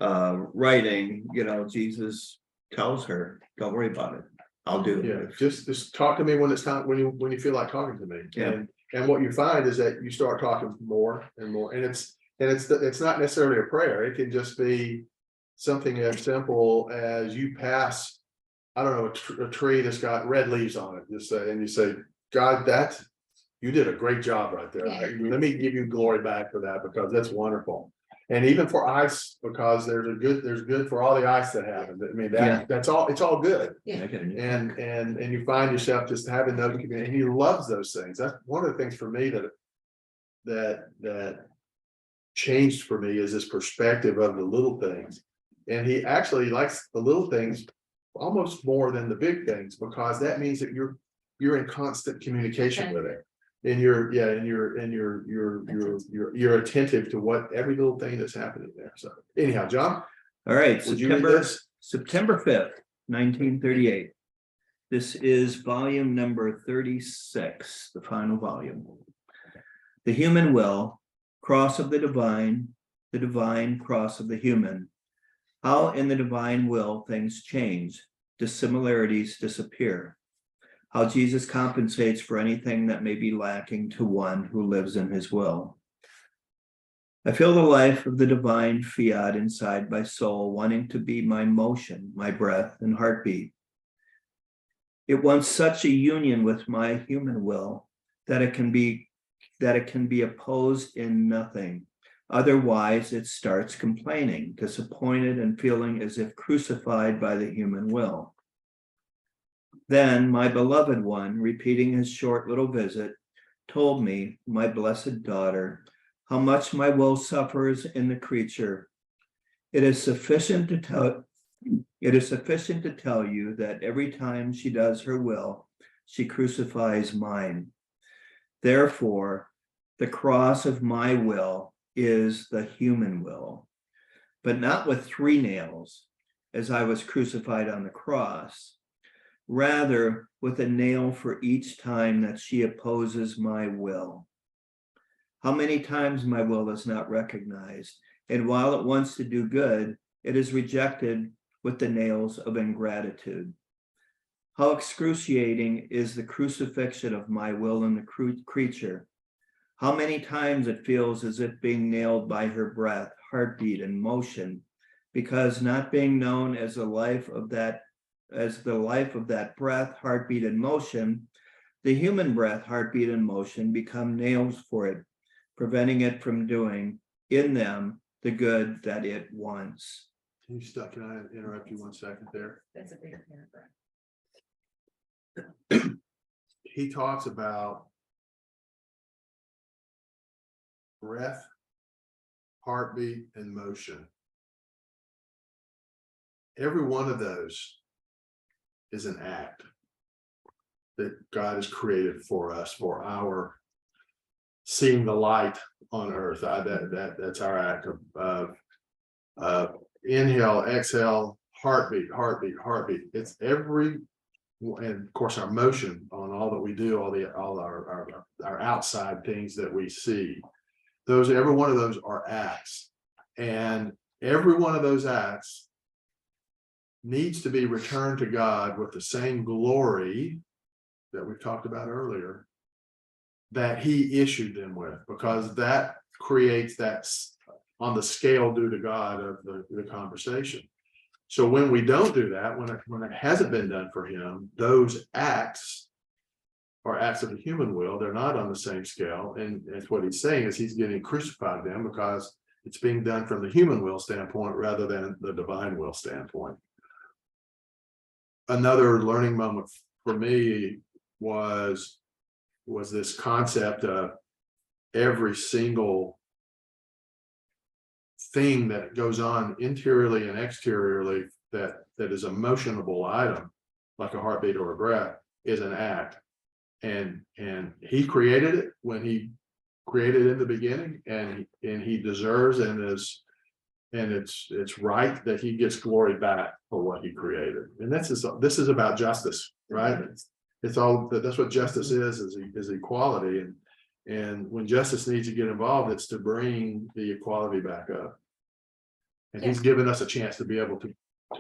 writing, Jesus tells her, don't worry about it. I'll do it.
Yeah, just talk to me when it's time, when you feel like talking to me.
Yeah.
And what you find is that you start talking more and more, and it's not necessarily a prayer. It can just be something as simple as you pass, I don't know, a tree that's got red leaves on it, and you say, God, you did a great job right there.
Yeah.
Let me give you glory back for that, because that's wonderful. And even for ice, because there's good for all the ice that happened. I mean, it's all good.
Yeah.
And you find yourself just having those, and he loves those things. That's one of the things for me that changed for me, is this perspective of the little things. And he actually likes the little things almost more than the big things, because that means that you're in constant communication with it. And you're attentive to what every little thing that's happening there. So anyhow, John,
All right,
would you read this?
September 5th, 1938. This is volume number 36, the final volume. The human will, cross of the divine cross of the human. How in the divine will things change, dissimilarities disappear. How Jesus compensates for anything that may be lacking to one who lives in his will. I feel the life of the divine fiat inside my soul, wanting to be my motion, my breath and heartbeat. It wants such a union with my human will that it can be opposed in nothing. Otherwise, it starts complaining, disappointed, and feeling as if crucified by the human will. Then my beloved one, repeating his short little visit, told me, my blessed daughter, how much my will suffers in the creature. It is sufficient to tell you that every time she does her will, she crucifies mine. Therefore, the cross of my will is the human will, but not with 3 nails, as I was crucified on the cross. Rather, with a nail for each time that she opposes my will. How many times my will is not recognized, and while it wants to do good, it is rejected with the nails of ingratitude. How excruciating is the crucifixion of my will in the creature. How many times it feels as if being nailed by her breath, heartbeat, and motion, because not being known as the life of that breath, heartbeat, and motion, the human breath, heartbeat, and motion become nails for it, preventing it from doing in them the good that it wants.
Can I interrupt you 1 second there?
That's a big paragraph.
He talks about breath, heartbeat, and motion. Every one of those is an act that God has created for us, for our seeing the light on earth. That's our act of inhale, exhale, heartbeat, heartbeat, heartbeat. It's every, and of course, our motion on all that we do, all our outside things that we see. Every one of those are acts. And every one of those acts needs to be returned to God with the same glory that we've talked about earlier that he issued them with, because that creates that on the scale due to God of the conversation. So when we don't do that, when it hasn't been done for him, those acts are acts of the human will. They're not on the same scale. And that's what he's saying, is he's getting crucified them because it's being done from the human will standpoint rather than the divine will standpoint. Another learning moment for me was this concept of every single thing that goes on interiorly and exteriorly that is a motionable item, like a heartbeat or a breath, is an act. And he created it when he created in the beginning, and he deserves and it's right that he gets glory back for what he created. And this is about justice, right? It's all that's what justice is equality. And when justice needs to get involved, it's to bring the equality back up. And he's given us a chance to be able to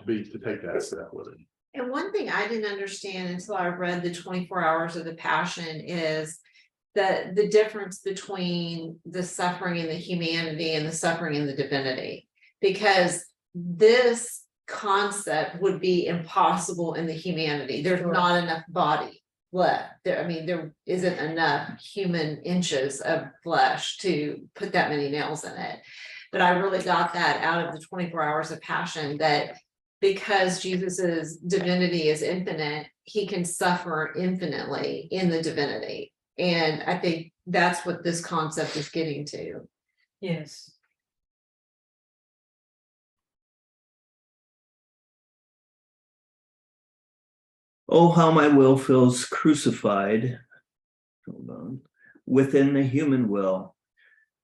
take that step with it.
And one thing I didn't understand until I read the 24 Hours of the Passion is that the difference between the suffering and the humanity and the suffering and the divinity, because this concept would be impossible in the humanity. There's not enough body left there. I mean, there isn't enough human inches of flesh to put that many nails in it. But I really got that out of the 24 Hours of Passion, that because Jesus's divinity is infinite, he can suffer infinitely in the divinity. And I think that's what this concept is getting to.
Yes.
Oh, how my will feels crucified. Hold on. Within the human will.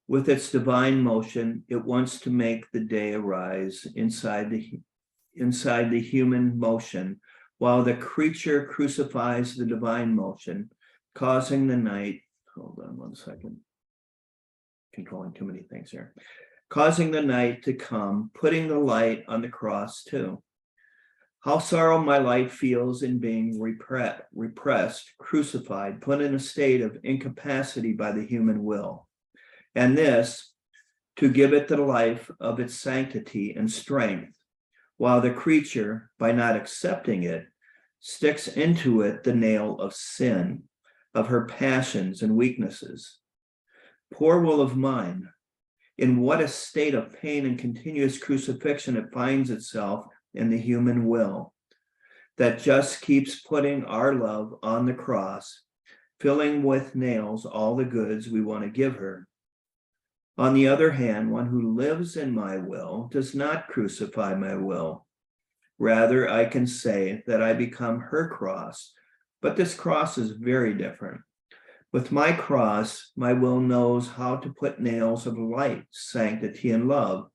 With its divine motion, it wants to make the day arise inside the human motion, while the creature crucifies the divine motion, causing the night. Hold on one second. Controlling too many things here. Causing the night to come, putting the light on the cross too. How sorrow my light feels in being repressed, crucified, put in a state of incapacity by the human will. And this, to give it the life of its sanctity and strength, while the creature, by not accepting it, sticks into it the nail of sin, of her passions and weaknesses. Poor will of mine, in what a state of pain and continuous crucifixion it finds itself in the human will, that just keeps putting our love on the cross, filling with nails all the goods we want to give her. On the other hand, one who lives in my will does not crucify my will. Rather, I can say that I become her cross, but this cross is very different. With my cross, my will knows how to put nails of light, sanctity, and love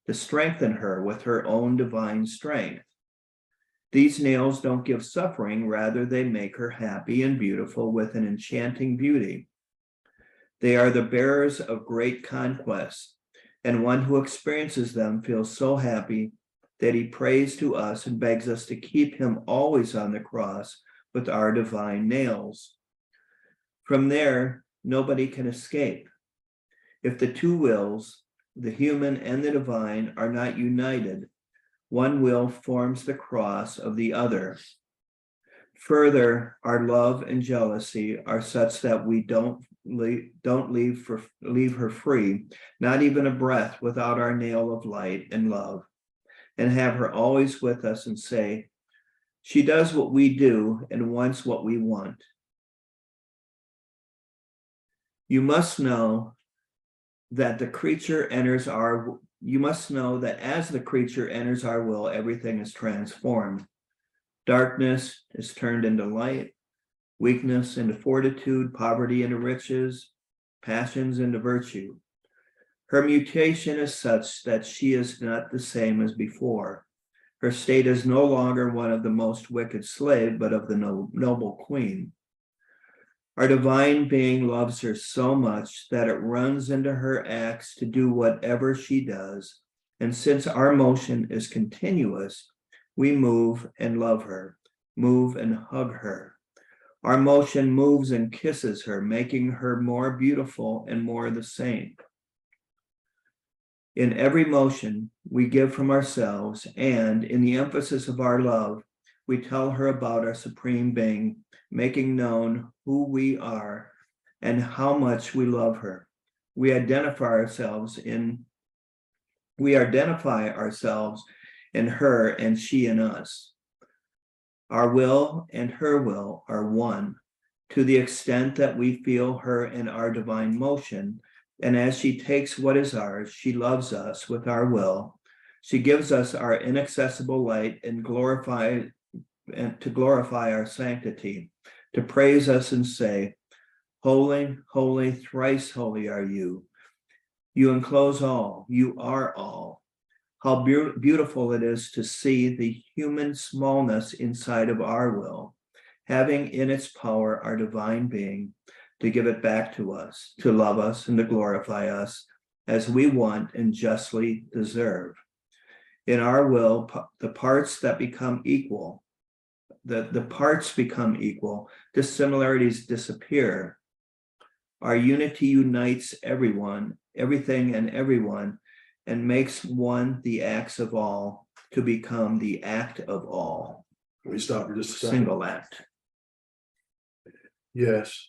to strengthen her with her own divine strength. These nails don't give suffering, rather they make her happy and beautiful with an enchanting beauty. They are the bearers of great conquests, and one who experiences them feels so happy that he prays to us and begs us to keep him always on the cross with our divine nails. From there, nobody can escape. If the two wills, the human and the divine, are not united, one will forms the cross of the other. Further, our love and jealousy are such that we don't leave her free, not even a breath without our nail of light and love, and have her always with us and say, she does what we do and wants what we want. You must know that as the creature enters our will, everything is transformed. Darkness is turned into light, weakness into fortitude, poverty into riches, passions into virtue. Her mutation is such that she is not the same as before. Her state is no longer one of the most wicked slave, but of the noble queen. Our divine being loves her so much that it runs into her acts to do whatever she does. And since our motion is continuous, we move and love her, move and hug her. Our motion moves and kisses her, making her more beautiful and more the same. In every motion, we give from ourselves, and in the emphasis of our love, we tell her about our Supreme Being, making known who we are and how much we love her. We identify ourselves in her and she in us. Our will and her will are one, to the extent that we feel her in our divine motion. And as she takes what is ours, she loves us with our will. She gives us our inaccessible light and to glorify our sanctity, to praise us and say, holy, holy, thrice holy are you. You enclose all, you are all. How beautiful it is to see the human smallness inside of our will, having in its power our divine being, to give it back to us, to love us and to glorify us as we want and justly deserve. In our will, the parts become equal, dissimilarities disappear. Our unity unites everyone, everything and everyone, and makes one the acts of all to become the act of all.
Can we stop for just a second?
Single act.
Yes.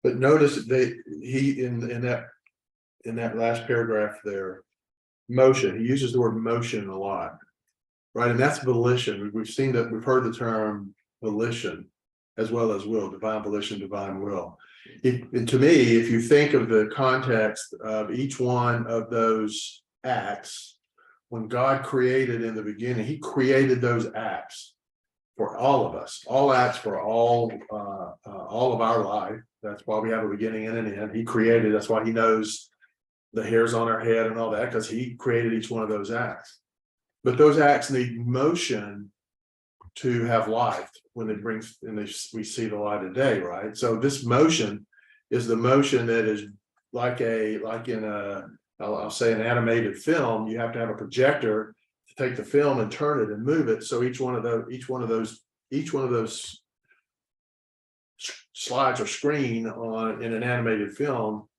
But notice in that last paragraph there, motion, he uses the word motion a lot, right? And that's volition. We've seen that, we've heard the term volition as well as will, divine volition, divine will. And to me, if you think of the context of each one of those acts, when God created in the beginning, he created those acts for all of us, all acts for all of our life. That's why we have a beginning and an end. He created, that's why he knows the hairs on our head and all that, because he created each one of those acts. But those acts need motion to have life when it brings, and we see the light of day, right? So this motion is the motion that is like in a, I'll say an animated film. You have to have a projector to take the film and turn it and move it. So each one of those slides or screen in an animated film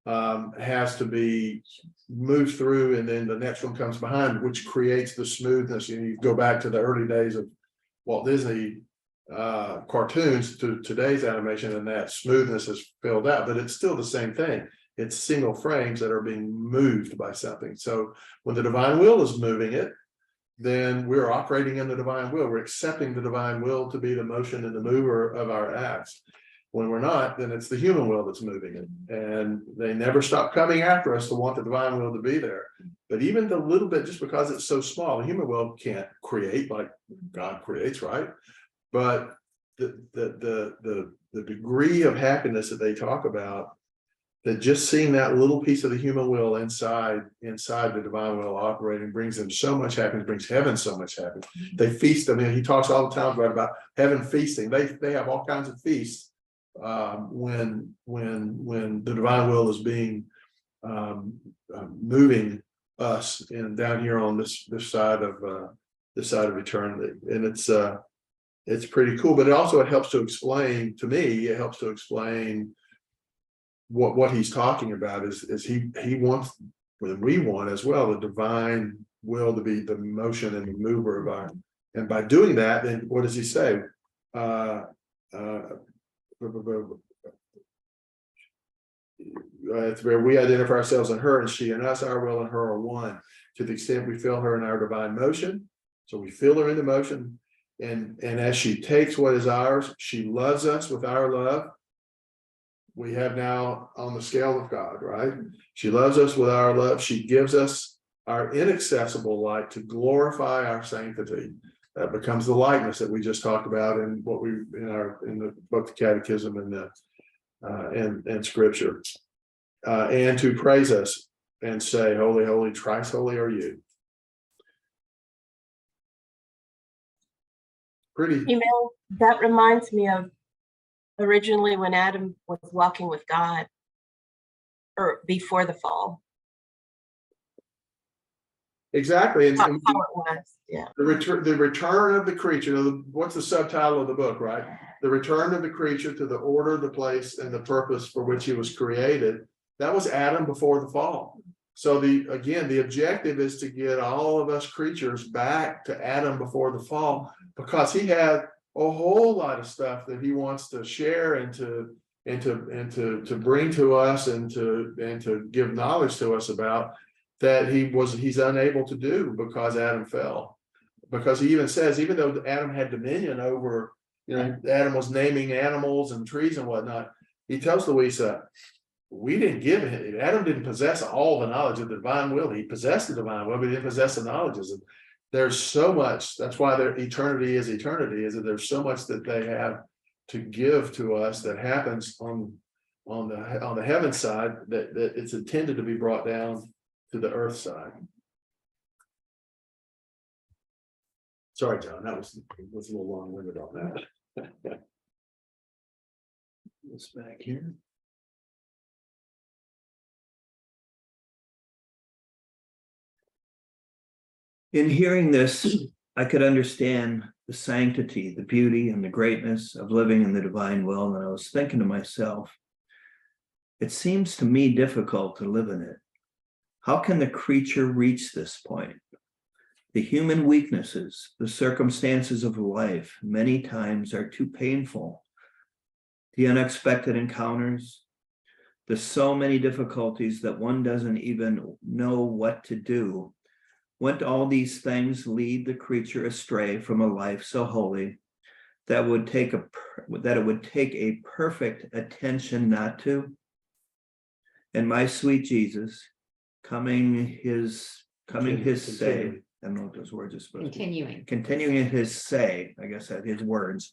has to be moved through, and then the next one comes behind, which creates the smoothness. You go back to the early days of Walt Disney cartoons to today's animation, and that smoothness is filled out, but it's still the same thing. It's single frames that are being moved by something. So when the divine will is moving it, then we're operating in the divine will. We're accepting the divine will to be the motion and the mover of our acts. When we're not, then it's the human will that's moving it. And they never stop coming after us to want the divine will to be there. But even the little bit, just because it's so small, the human will can't create like God creates, right? But the degree of happiness that they talk about, that just seeing that little piece of the human will inside the divine will operating brings them so much happiness, brings heaven so much happiness. They feast. I mean, he talks all the time about heaven feasting. They have all kinds of feasts when the divine will is being moving us and down here on this side of eternity. And it's pretty cool. But it helps to explain, to me, it helps to explain what he's talking about is he wants, and we want as well, the divine will to be the motion and the mover of our, and by doing that, then what does he say? It's where we identify ourselves in her, and she and us, our will and her are one, to the extent we feel her in our divine motion. So we feel her in the motion, and as she takes what is ours, she loves us with our love. We have now on the scale of God, right? She loves us with our love. She gives us our inaccessible light to glorify our sanctity. That becomes the likeness that we just talked about in what in the book, the Catechism, and in scripture. And to praise us and say, holy, holy, thrice holy are you. Pretty,
You know, that reminds me of originally when Adam was walking with God, or before the fall,
exactly. And
how it was, yeah.
the return of the creature, what's the subtitle of the book, right? The return of the creature to the order, the place, and the purpose for which he was created. That was Adam before the fall. So the objective is to get all of us creatures back to Adam before the fall, because he had a whole lot of stuff that he wants to share and to bring to us and to give knowledge to us about, that he's unable to do because Adam fell. Because he even says, even though Adam had dominion over, Adam was naming animals and trees and whatnot, he tells Louisa, Adam didn't possess all the knowledge of the divine will. He possessed the divine will, but he didn't possess the knowledges. And there's so much, that's why their eternity, is that there's so much that they have to give to us that happens on the heaven side, that it's intended to be brought down to the earth side. Sorry, John, that was a little long-winded on that. This back here.
In hearing this, I could understand the sanctity, the beauty, and the greatness of living in the divine will. And I was thinking to myself, it seems to me difficult to live in it. How can the creature reach this point? The human weaknesses, the circumstances of life, many times are too painful. The unexpected encounters, the so many difficulties that one doesn't even know what to do. Wouldn't all these things lead the creature astray from a life so holy that it would take a perfect attention not to? And my sweet Jesus, coming his say, I don't know what those words are supposed to be. Continuing his say, I guess that his words,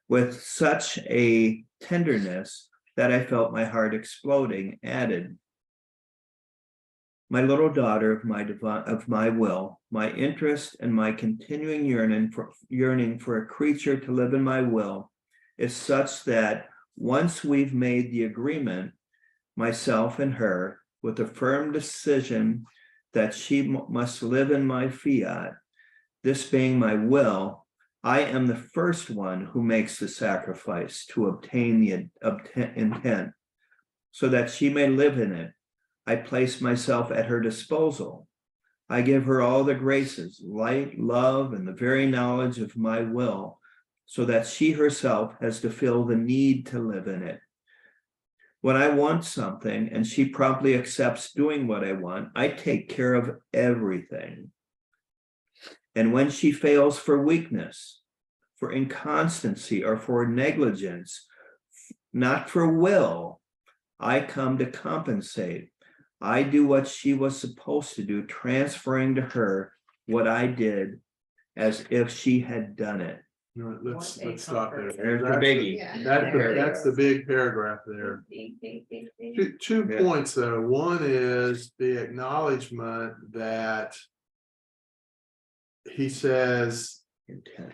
with such a tenderness that I felt my heart exploding, added, my little daughter of my will, my interest and my continuing yearning for a creature to live in my will is such that once we've made the agreement, myself and her, with a firm decision that she must live in my fiat, this being my will, I am the first one who makes the sacrifice to obtain the intent, so that she may live in it. I place myself at her disposal. I give her all the graces, light, love, and the very knowledge of my will, so that she herself has to feel the need to live in it. When I want something and she promptly accepts doing what I want, I take care of everything. And when she fails for weakness, for inconstancy, or for negligence, not for will, I come to compensate. I do what she was supposed to do, transferring to her what I did as if she had done it.
Let's stop there.
There's the biggie.
That's the big paragraph there. Two points though. One is the acknowledgement that he says,
Intent.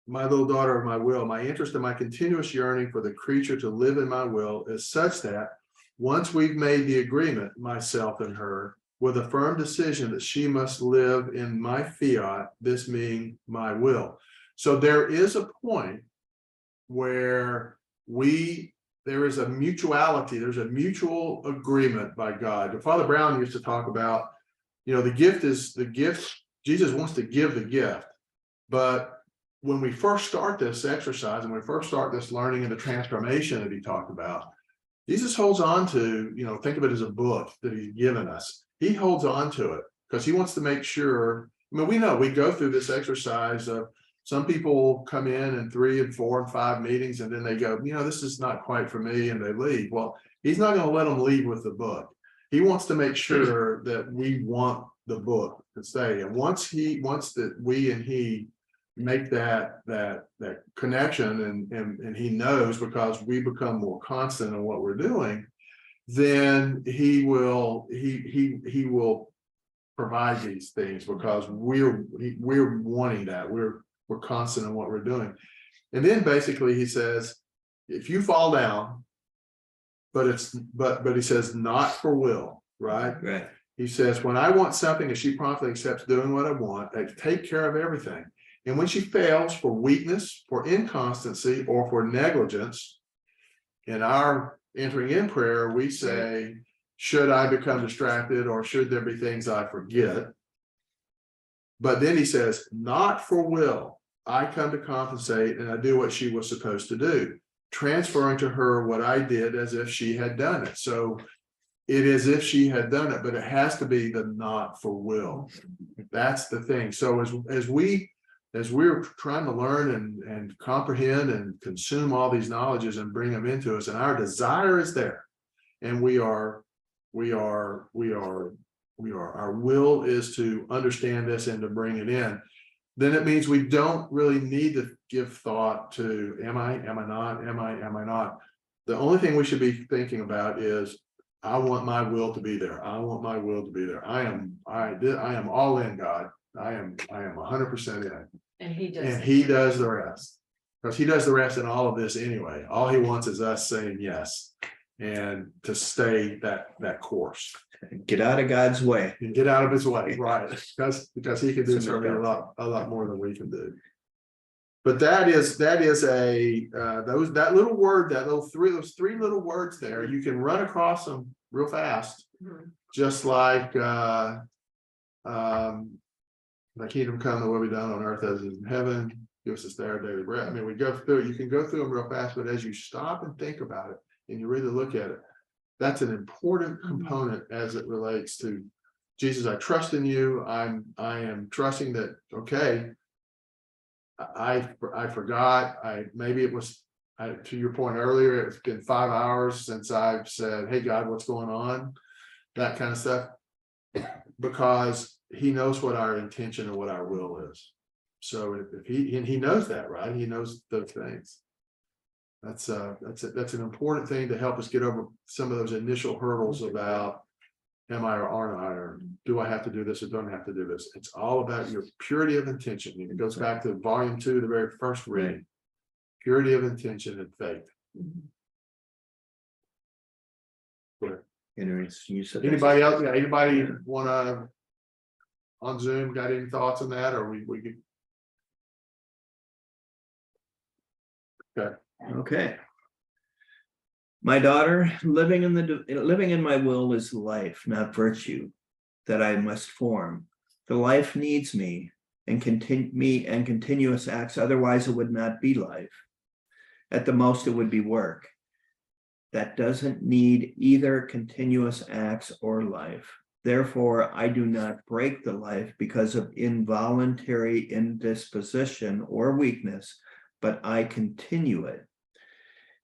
my little daughter of my will, my interest and my continuous yearning for the creature to live in my will is such that once we've made the agreement, myself and her, with a firm decision that she must live in my fiat, this being my will. So there is a point where there is a mutuality, there's a mutual agreement by God. Father Brown used to talk about, the gift is the gift. Jesus wants to give the gift. But when we first start this exercise and we first start this learning and the transformation that he talked about, Jesus holds on to, think of it as a book that he's given us. He holds on to it because he wants to make sure. We know we go through this exercise of some people come in 3 and 4 and 5 meetings and then they go, this is not quite for me, and they leave. Well, he's not going to let them leave with the book. He wants to make sure that we want the book to stay. And once that we and he make that connection and he knows because we become more constant in what we're doing, then he will provide these things because we're wanting that. We're constant in what we're doing. And then basically he says, if you fall down, but he says, not for will, right?
Right.
He says, when I want something and she promptly accepts doing what I want, I take care of everything. And when she fails for weakness, for inconstancy, or for negligence, in our entering in prayer, we say, should I become distracted or should there be things I forget? But then he says, not for will, I come to compensate and I do what she was supposed to do, transferring to her what I did as if she had done it. So it is if she had done it, but it has to be the not for will. That's the thing. So as we're trying to learn and comprehend and consume all these knowledges and bring them into us, and our desire is there, and our will is to understand this and to bring it in, then it means we don't really need to give thought to, am I not? The only thing we should be thinking about is, I want my will to be there. I want my will to be there. I am all in, God. I am 100% in.
And he does.
And he does the rest. Because he does the rest in all of this anyway. All he wants is us saying yes. And to stay that course.
Get out of God's way.
And get out of his way, right? Because he can do certainly a lot more than we can do. But that is that little word, those three little words there, you can run across them real fast.
Mhm.
Just like thy kingdom come, the will be done on earth as it is in heaven. Give us this day our daily bread. I mean, we go through it, you can go through them real fast, but as you stop and think about it and you really look at it, that's an important component as it relates to Jesus. I trust in you. I am trusting that, okay, I forgot. Maybe it was to your point earlier, it's been 5 hours since I've said, hey God, what's going on? That kind of stuff. Because he knows what our intention and what our will is. So if he knows that, right? He knows those things. That's an important thing to help us get over some of those initial hurdles about, am I or aren't I, or do I have to do this or don't have to do this? It's all about your purity of intention. It goes back to volume 2, the very first reading. Purity of intention and faith.
You said
Anybody else? Yeah, anybody wanna on Zoom got any thoughts on that, or we could? Okay.
okay. My daughter, living in my will is life, not virtue, that I must form. The life needs me and continuous acts, otherwise it would not be life. At the most, it would be work. That doesn't need either continuous acts or life. Therefore, I do not break the life because of involuntary indisposition or weakness, but I continue it.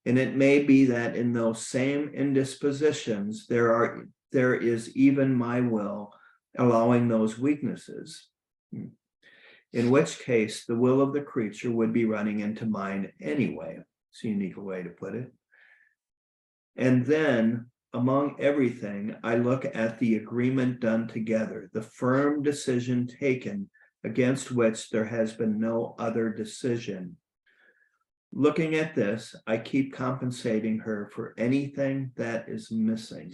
And it may be that in those same indispositions, there is even my will allowing those weaknesses. In which case, the will of the creature would be running into mine anyway. It's a unique way to put it. And then, among everything, I look at the agreement done together, the firm decision taken against which there has been no other decision. Looking at this, I keep compensating her for anything that is missing.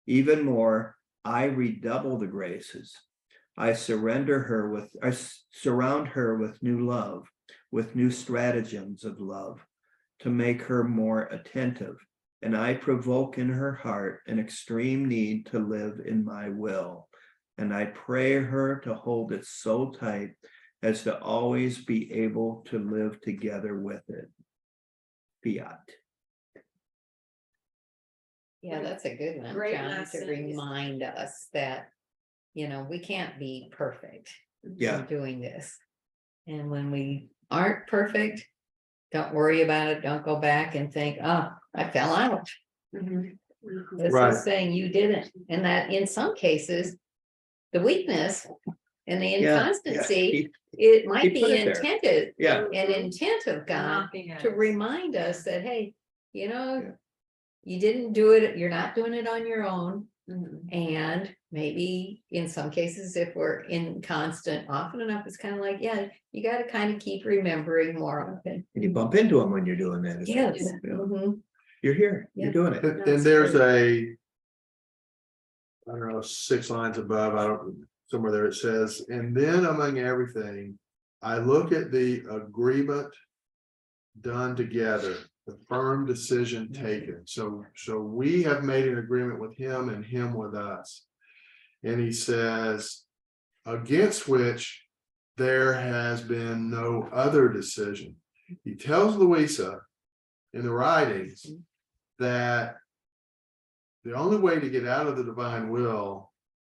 Even more, I redouble the graces. I surround her with new love, with new stratagems of love, to make her more attentive. And I provoke in her heart an extreme need to live in my will. And I pray her to hold it so tight as to always be able to live together with it. Fiat.
Yeah, that's a good one,
Great
John, to
lesson.
remind us that, we can't be perfect.
Yeah.
in doing this. And when we aren't perfect, don't worry about it. Don't go back and think, oh, I fell out. This
Right.
is saying you didn't. And that in some cases, the weakness And the
Yeah,
inconstancy,
he-
it might
he
be
put it there.
intended,
Yeah.
an intent of God
Knocking at
to
us.
remind us that, hey, you
Yeah.
know, you didn't do it, you're not doing it on your own.
Mhm.
And maybe in some cases, if we're inconstant often enough, it's kind of like, yeah, you gotta kind of keep remembering more often.
And you bump into them when you're doing that. It's like,
Yes.
you know,
Mhm.
You're here, you're
Yeah.
doing it.
And there's I don't know, 6 lines above, I don't, somewhere there it says, and then among everything, I look at the agreement done together, the firm decision taken. So we have made an agreement with him and him with us. And he says, against which there has been no other decision. He tells Louisa in the writings that the only way to get out of the divine will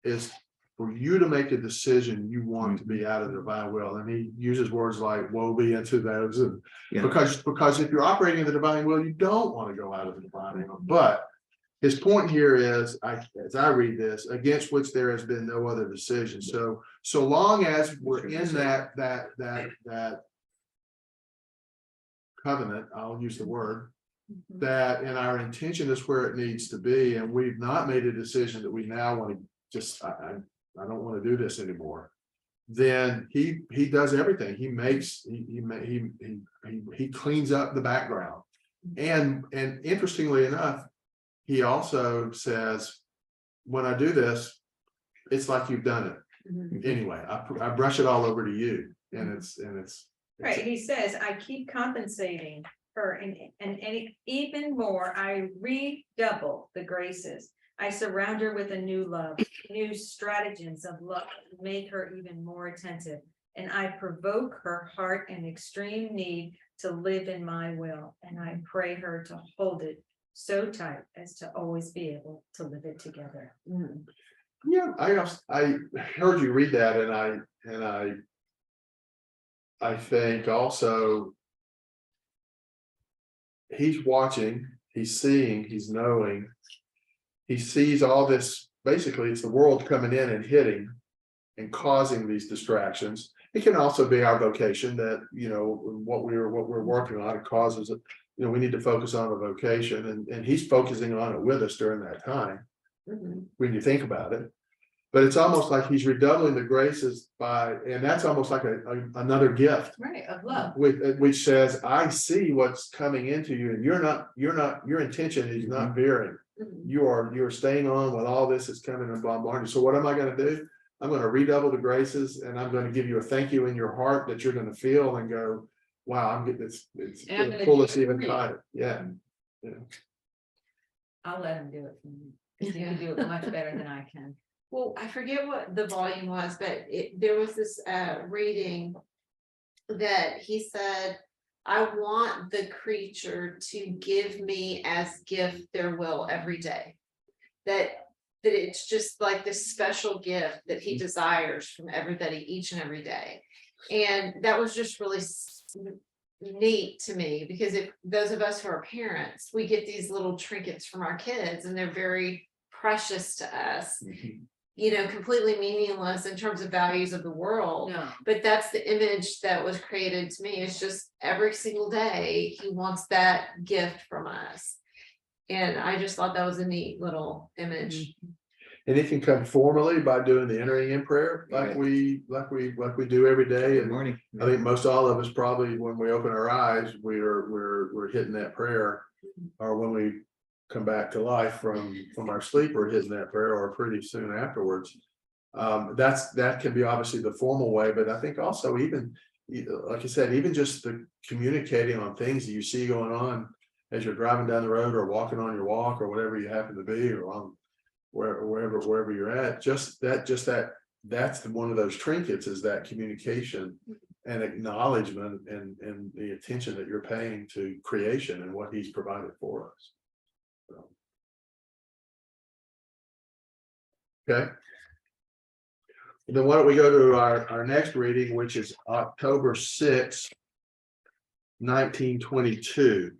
is for you to make a decision you want to be out of the divine will. And he uses words like woe be unto those. And
Yeah.
because if you're operating in the divine will, you don't want to go out of the divine will. But his point here is, as I read this, against which there has been no other decision. So long as we're in that covenant, I'll use the word, that and our intention is where it needs to be, and we've not made a decision that we now want to just, I don't want to do this anymore. Then he does everything. He makes, he cleans up the background. And interestingly enough, he also says, when I do this, it's like you've done it. Anyway, I brush it all over to you, and it's
Right, he says, I keep compensating her and even more, I redouble the graces. I surround her with a new love, new stratagems of love, make her even more attentive. And I provoke her heart and extreme need to live in my will. And I pray her to hold it so tight as to always be able to live it together.
yeah, I heard you read that, and I think also he's watching, he's seeing, he's knowing. He sees all this, basically, it's the world coming in and hitting and causing these distractions. It can also be our vocation that, you know, what we're working on, it causes it, you know, we need to focus on a vocation, and he's focusing on it with us during that time, when you think about it. But it's almost like he's redoubling the graces and that's almost like another gift.
Right, of love.
Which says, I see what's coming into you, and your intention is not veering. You're staying on with all this that's coming and bombarding. So what am I gonna do? I'm gonna redouble the graces, and I'm gonna give you a thank you in your heart that you're gonna feel and go, wow, I'm getting this, it's
And I'm
gonna
gonna
pull
do
us
it
even
for you.
tighter. Yeah.
I'll let him do it for me. 'Cause he can do it much better than I can.
Well, I forget what the volume was, but there was this reading that he said, I want the creature to give me as gift their will every day. That it's just like this special gift that he desires from everybody each and every day. And that was just really neat to me, because if those of us who are parents, we get these little trinkets from our kids and they're very precious to us. You know, completely meaningless in terms of values of the world.
No.
But that's the image that was created to me. It's just every single day he wants that gift from us. And I just thought that was a neat little image.
And it can come formally by doing the entering in prayer, like we do every day.
Good
And
morning.
I think most all of us probably, when we open our eyes, we're hitting that prayer. Or when we come back to life from our sleep, we're hitting that prayer, or pretty soon afterwards. That can be obviously the formal way, but I think also even, like you said, even just the communicating on things that you see going on as you're driving down the road or walking on your walk or whatever you happen to be, or on wherever you're at, that's one of those trinkets, is that communication and acknowledgement and the attention that you're paying to creation and what he's provided for us. So. Okay. Then why don't we go to our next reading, which is October 6th, 1922.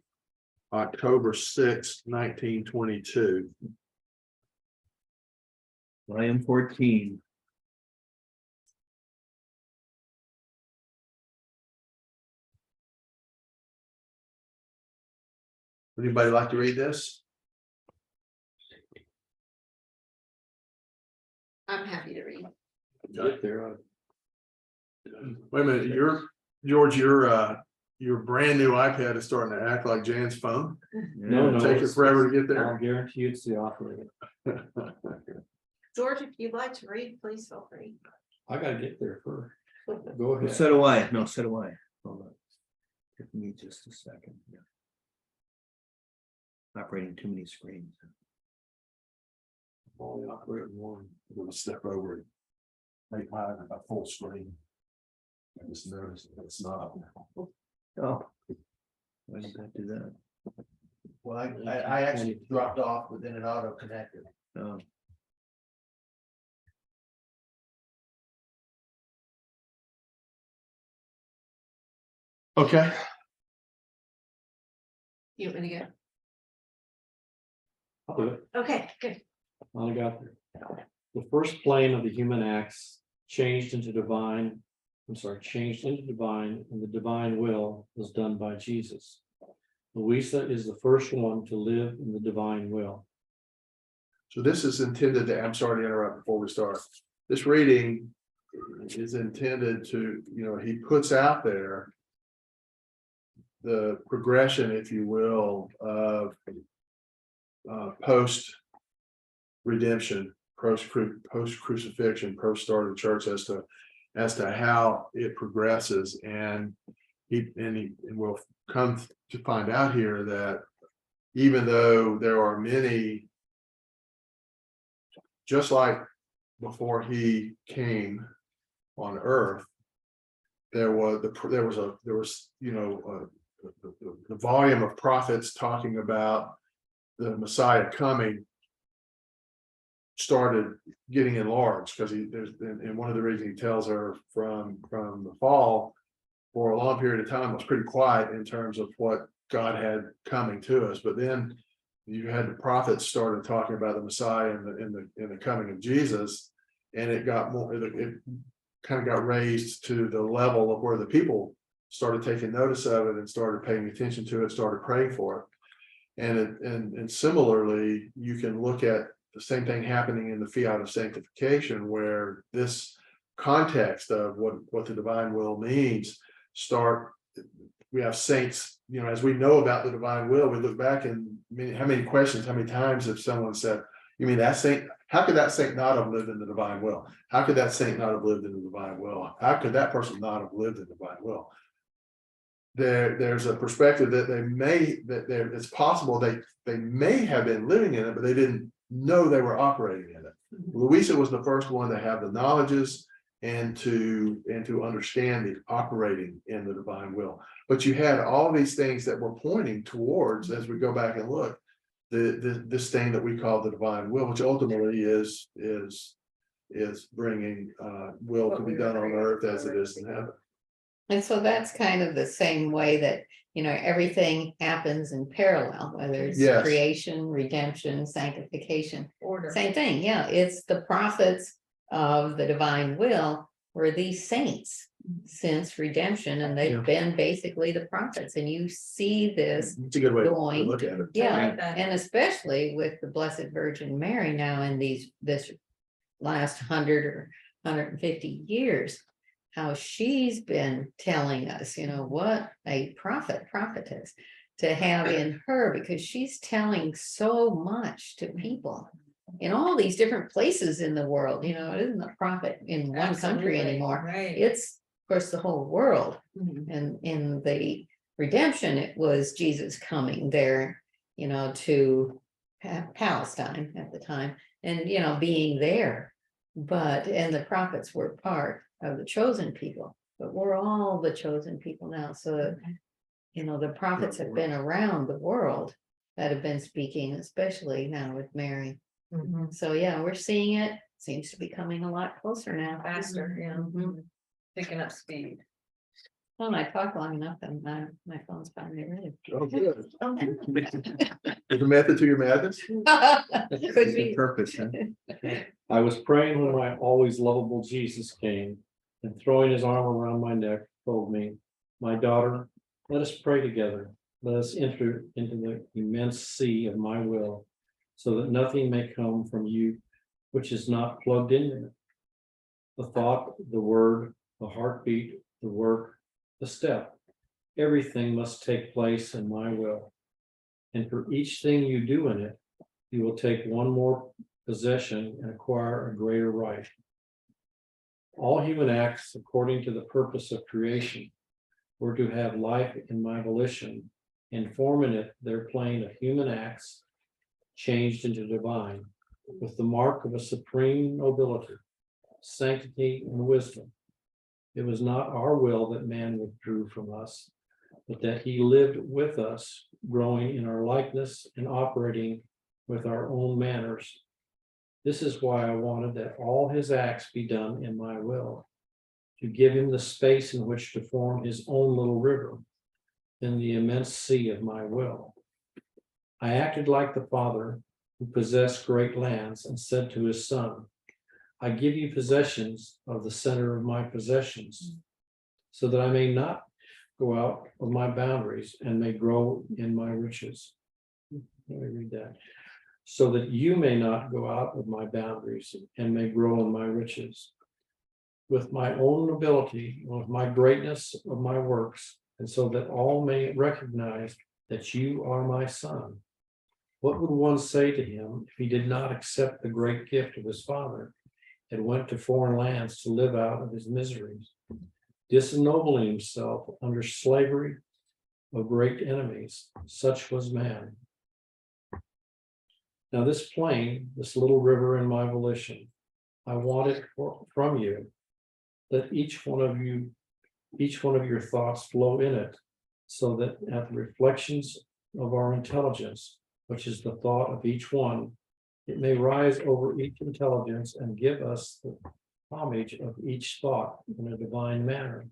October 6th, 1922.
I am 14.
Would anybody like to read this?
I'm happy to read.
Get there,
Wait a minute, George, your brand new iPad is starting to act like Jan's phone.
No,
Take it
it's-
forever to get
I'll
there.
guarantee you it's the operator.
George, if you'd like to read, please feel free.
I gotta get there first. Go ahead.
So do I. No, so do I. Hold on. Give me just a second. Yeah. Operating too many screens.
Only operating one.
I'm gonna step over it. Make mine a full screen. I just noticed it's not.
Oh. Why did that do that?
Well, I actually dropped off, but then it auto connected.
Oh.
Okay.
You want me to
I'll do it.
go? Okay, good.
I got there. The first plane of the human acts changed into divine, changed into divine, and the divine will was done by Jesus. Louisa is the first one to live in the divine will.
So this is intended to, I'm sorry to interrupt before we start. This reading is intended to, he puts out there the progression, if you will, of post redemption, post crucifixion, post start of the church as to how it progresses. And we'll come to find out here that even though there are many, just like before he came on earth, there was the volume of prophets talking about the Messiah coming started getting enlarged, because and one of the reasons he tells her from the fall, for a long period of time was pretty quiet in terms of what God had coming to us. But then you had the prophets started talking about the Messiah and the coming of Jesus, and it got more, it kind of got raised to the level of where the people started taking notice of it and started paying attention to it, started praying for it. And similarly, you can look at the same thing happening in the fiat of sanctification, where this context of what the divine will means we have saints, as we know about the divine will, we look back and how many times have someone said, you mean that saint, how could that saint not have lived in the divine will? How could that saint not have lived in the divine will? How could that person not have lived in the divine will? There's a perspective that it's possible they may have been living in it, but they didn't know they were operating in it. Louisa was the first one to have the knowledges and to understand the operating in the divine will. But you had all these things that were pointing towards, as we go back and look, this thing that we call the divine will, which ultimately is bringing will to be done on earth as it is in heaven.
And so that's kind of the same way that, everything happens in parallel, whether it's
Yes.
creation, redemption, sanctification,
Order.
same thing. Yeah, it's the prophets of the divine will were these saints since redemption, and they've
Yeah.
been basically the prophets, and you see this.
It's a good way to
Going.
look at it.
Yeah,
like that.
and especially with the Blessed Virgin Mary now in this last 100 or 150 years, how she's been telling us, what a prophetess to have in her, because she's telling so much to people in all these different places in the world. It isn't a prophet in one country
Absolutely,
anymore.
Right.
It's, of course, the whole world.
Mhm.
And in the redemption, it was Jesus coming there, to Palestine at the time, and, being there. And the prophets were part of the chosen people, but we're all the chosen people now. So, the prophets have been around the world that have been speaking, especially now with Mary.
Mhm.
So, yeah, we're seeing it. Seems to be coming a lot closer now.
Faster, yeah.
Mhm.
Picking up speed.
Well, and I talk long enough and my phone's finally ready.
Oh, good. There's a method to your madness.
Could be.
Purpose, huh?
I was praying when my always lovable Jesus came, and throwing his arm around my neck, told me, "My daughter, let us pray together. let us enter into the immense sea of my will, so that nothing may come from you which is not plugged into it. The thought, the word, the heartbeat, the work, the step, everything must take place in my will. And for each thing you do in it, you will take one more possession and acquire a greater right. All human acts, according to the purpose of creation, were to have life in my volition and form in it their plane of human acts changed into divine, with the mark of a supreme nobility, sanctity, and wisdom. It was not our will that man withdrew from us, but that he lived with us, growing in our likeness and operating with our own manners. This is why I wanted that all his acts be done in my will, to give him the space in which to form his own little river in the immense sea of my will. I acted like the father who possessed great lands and said to his son, I give you possessions of the center of my possessions, so that I may not go out of my boundaries and may grow in my riches. Let me read that. So that you may not go out of my boundaries and may grow in my riches. With my own nobility, with my greatness of my works, and so that all may recognize that you are my son. What would one say to him if he did not accept the great gift of his father and went to foreign lands to live out of his miseries, disennobling himself under slavery of great enemies? Such was man. Now this plain, this little river in my volition, I want it from you, that each one of your thoughts flow in it, so that at the reflections of our intelligence, which is the thought of each one, it may rise over each intelligence and give us the homage of each thought in a divine manner.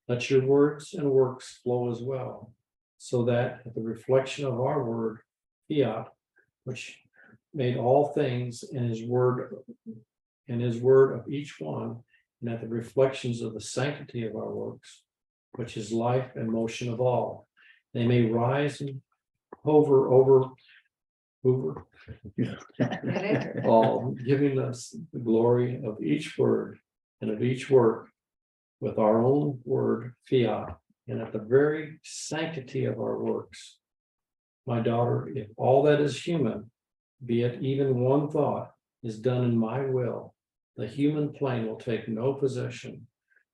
Let your words and works flow as well, so that at the reflection of our word, fiat, which made all things in his word of each one, and at the reflections of the sanctity of our works, which is life and motion of all, they may rise and hover over all, giving us the glory of each word and of each work with our own word, fiat, and at the very sanctity of our works. My daughter, if all that is human, be it even one thought, is done in my will, the human plane will take no possession.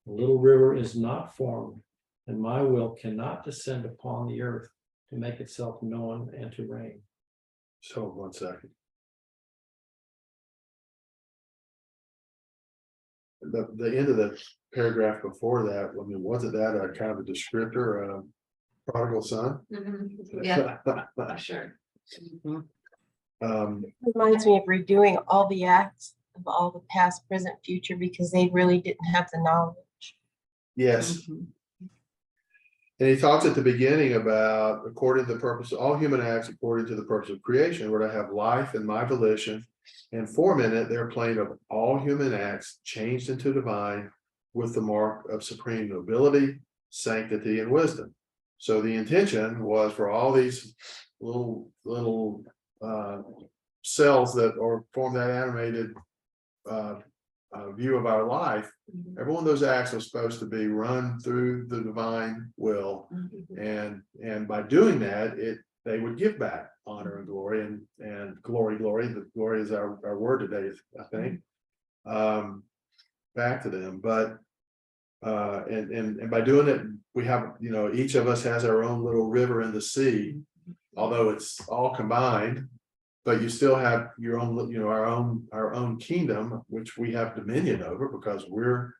The little river is not formed, and my will cannot descend upon the earth to make itself known and to reign.
So 1 second. The end of the paragraph before that, I mean, wasn't that a kind of a descriptor of prodigal son?
Yeah, for sure.
Reminds me of redoing all the acts of all the past, present, future, because they really didn't have the knowledge.
Yes. And he talks at the beginning about, according to the purpose, all human acts according to the purpose of creation, where I have life in my volition and form in it their plane of all human acts changed into divine with the mark of supreme nobility, sanctity, and wisdom. So the intention was for all these little cells that form that animated view of our life. Every one of those acts was supposed to be run through the divine will, and by doing that, they would give back honor and glory and glory. The glory is our word today, I think. Back to them, but and by doing it, we have, each of us has our own little river in the sea, although it's all combined. But you still have your own, our own kingdom, which we have dominion over, because we're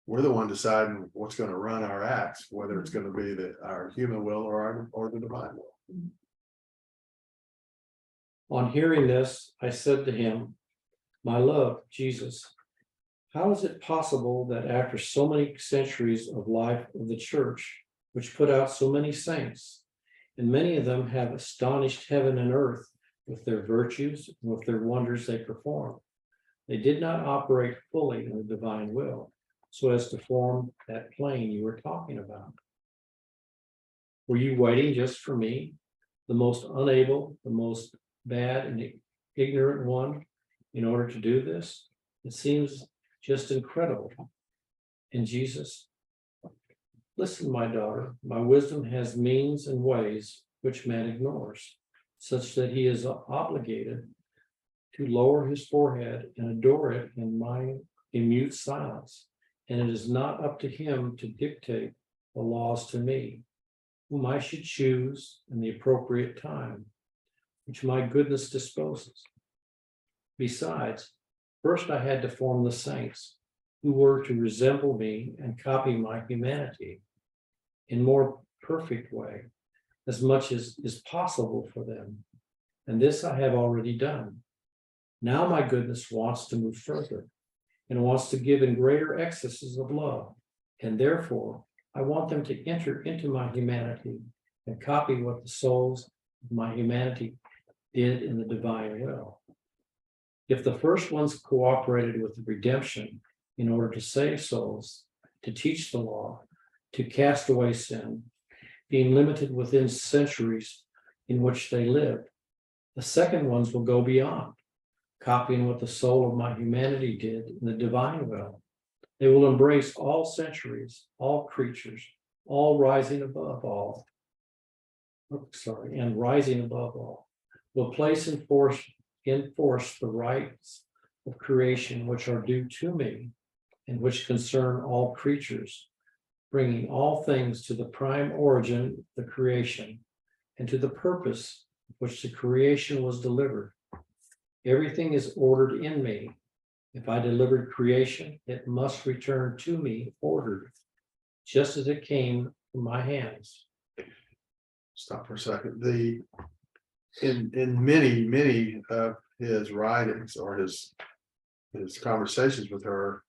the one deciding what's going to run our acts, whether it's going to be our human will or the divine will.
On hearing this, I said to him, my love, Jesus, how is it possible that after so many centuries of life of the church, which put out so many saints, and many of them have astonished heaven and earth with their virtues and with their wonders they perform, they did not operate fully in the divine will, so as to form that plane you were talking about? Were you waiting just for me, the most unable, the most bad and ignorant one, in order to do this? It seems just incredible. And Jesus, listen, my daughter, my wisdom has means and ways which man ignores, such that he is obligated to lower his forehead and adore it in mute silence. And it is not up to him to dictate the laws to me, whom I should choose in the appropriate time, which my goodness disposes. Besides, first I had to form the saints, who were to resemble me and copy my humanity in more perfect way, as much as is possible for them. And this I have already done. Now my goodness wants to move further and wants to give in greater excesses of love. And therefore, I want them to enter into my humanity and copy what the souls of my humanity did in the divine will. If the first ones cooperated with the redemption in order to save souls, to teach the law, to cast away sin, being limited within centuries in which they lived, the second ones will go beyond, copying what the soul of my humanity did in the divine will. They will embrace all centuries, all creatures, all rising above all. And rising above all, will place in force the rights of creation which are due to me and which concern all creatures, bringing all things to the prime origin, the creation, and to the purpose which the creation was delivered. Everything is ordered in me. If I delivered creation, it must return to me ordered, just as it came from my hands.
Stop for a second. In many of his writings or his conversations with her,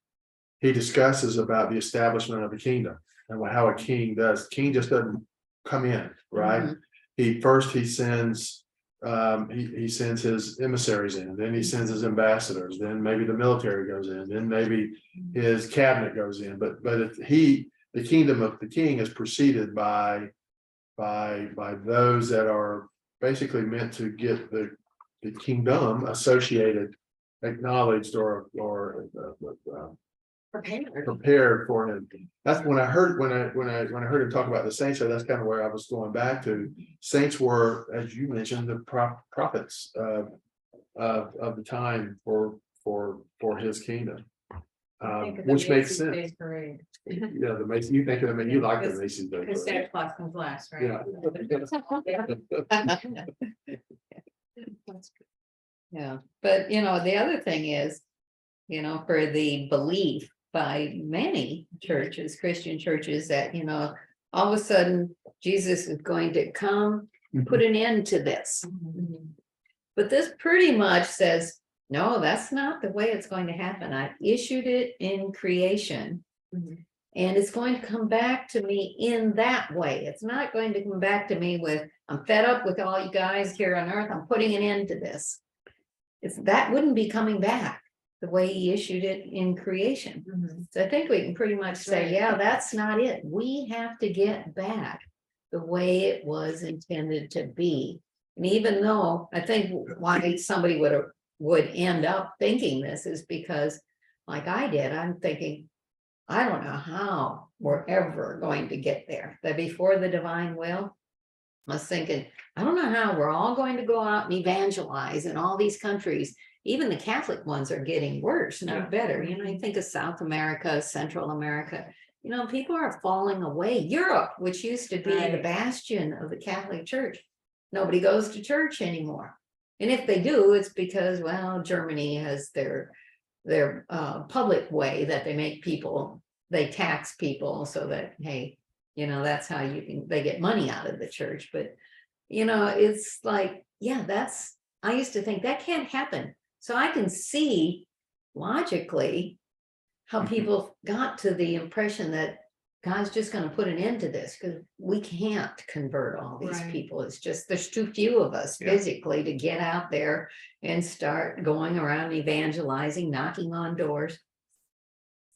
he discusses about the establishment of a kingdom and how a king does. King just doesn't come in, right? He sends he sends his emissaries in, then he sends his ambassadors, then maybe the military goes in, then maybe his cabinet goes in. But the kingdom of the king is preceded by those that are basically meant to get the kingdom associated, acknowledged, or prepared for him. That's when I heard him talk about the saints. So that's kind of where I was going back to. Saints were, as you mentioned, the prophets of the time for his kingdom, which makes sense. Yeah, the Macy's. You think of them, and you like the Macy's Day
Because
Parade.
Santa Claus comes last, right?
Yeah.
Yeah, but you know, the other thing is, you know, for the belief by many churches, Christian churches, that, you know, all of a sudden Jesus is going to come and put an end to this. But this pretty much says, no, that's not the way it's going to happen. I issued it in creation. And it's going to come back to me in that way. It's not going to come back to me with, I'm fed up with all you guys here on earth. I'm putting an end to this. That wouldn't be coming back the way he issued it in creation. So I think we can pretty much say, yeah, that's not it. We have to get back the way it was intended to be. And even though I think why somebody would end up thinking this is because, like I did, I'm thinking, I don't know how we're ever going to get there. That before the divine will, I was thinking, I don't know how we're all going to go out and evangelize in all these countries. Even the Catholic ones are getting worse, not better. You know, you think of South America, Central America, you know, people are falling away. Europe, which used to be the bastion of the Catholic Church, nobody goes to church anymore. And if they do, it's because, well, Germany has their public way that they make people, they tax people so that, hey, you know, that's how they get money out of the church. But, you know, it's like, yeah, I used to think that can't happen. So I can see logically how people got to the impression that God's just going to put an end to this because we can't convert all these people. It's just, there's too few of us physically to get out there and start going around evangelizing, knocking on doors.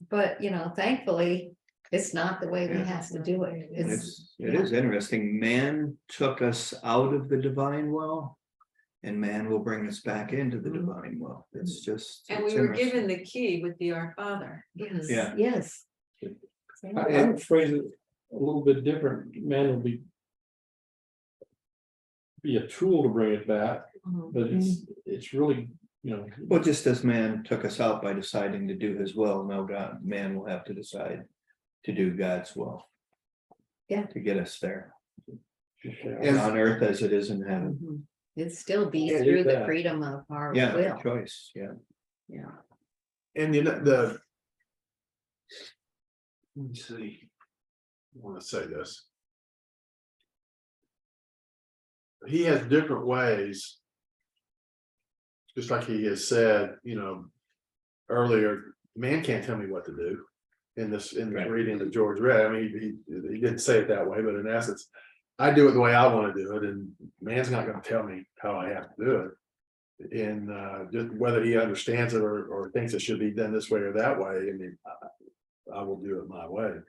But, you know, thankfully, It's not the way we have to do it.
It is interesting. Man took us out of the divine well. And man will bring us back into the divine well. It's just.
And
it's
we were
interesting.
given the key with the Our Father.
Yes,
Yeah.
yes.
I would phrase it a little bit different. Man will be a tool to bring it back, but it's really, you know.
Well, just as man took us out by deciding to do his will, no God, man will have to decide to do God's will.
Yeah.
To get us there.
And-
And on earth as it is in heaven.
Mhm. It'd still be
Yeah,
through the
that.
freedom of our
Yeah,
will.
choice, yeah.
Yeah.
And you know, let me see. I want to say this. He has different ways. Just like he has said, you know, earlier, man can't tell me what to do. In this
Right.
reading that George read, I mean, he didn't say it that way, but in essence, I do it the way I want to do it, and man's not gonna tell me how I have to do it. And just whether he understands it or thinks it should be done this way or that way, I mean, I will do it my way.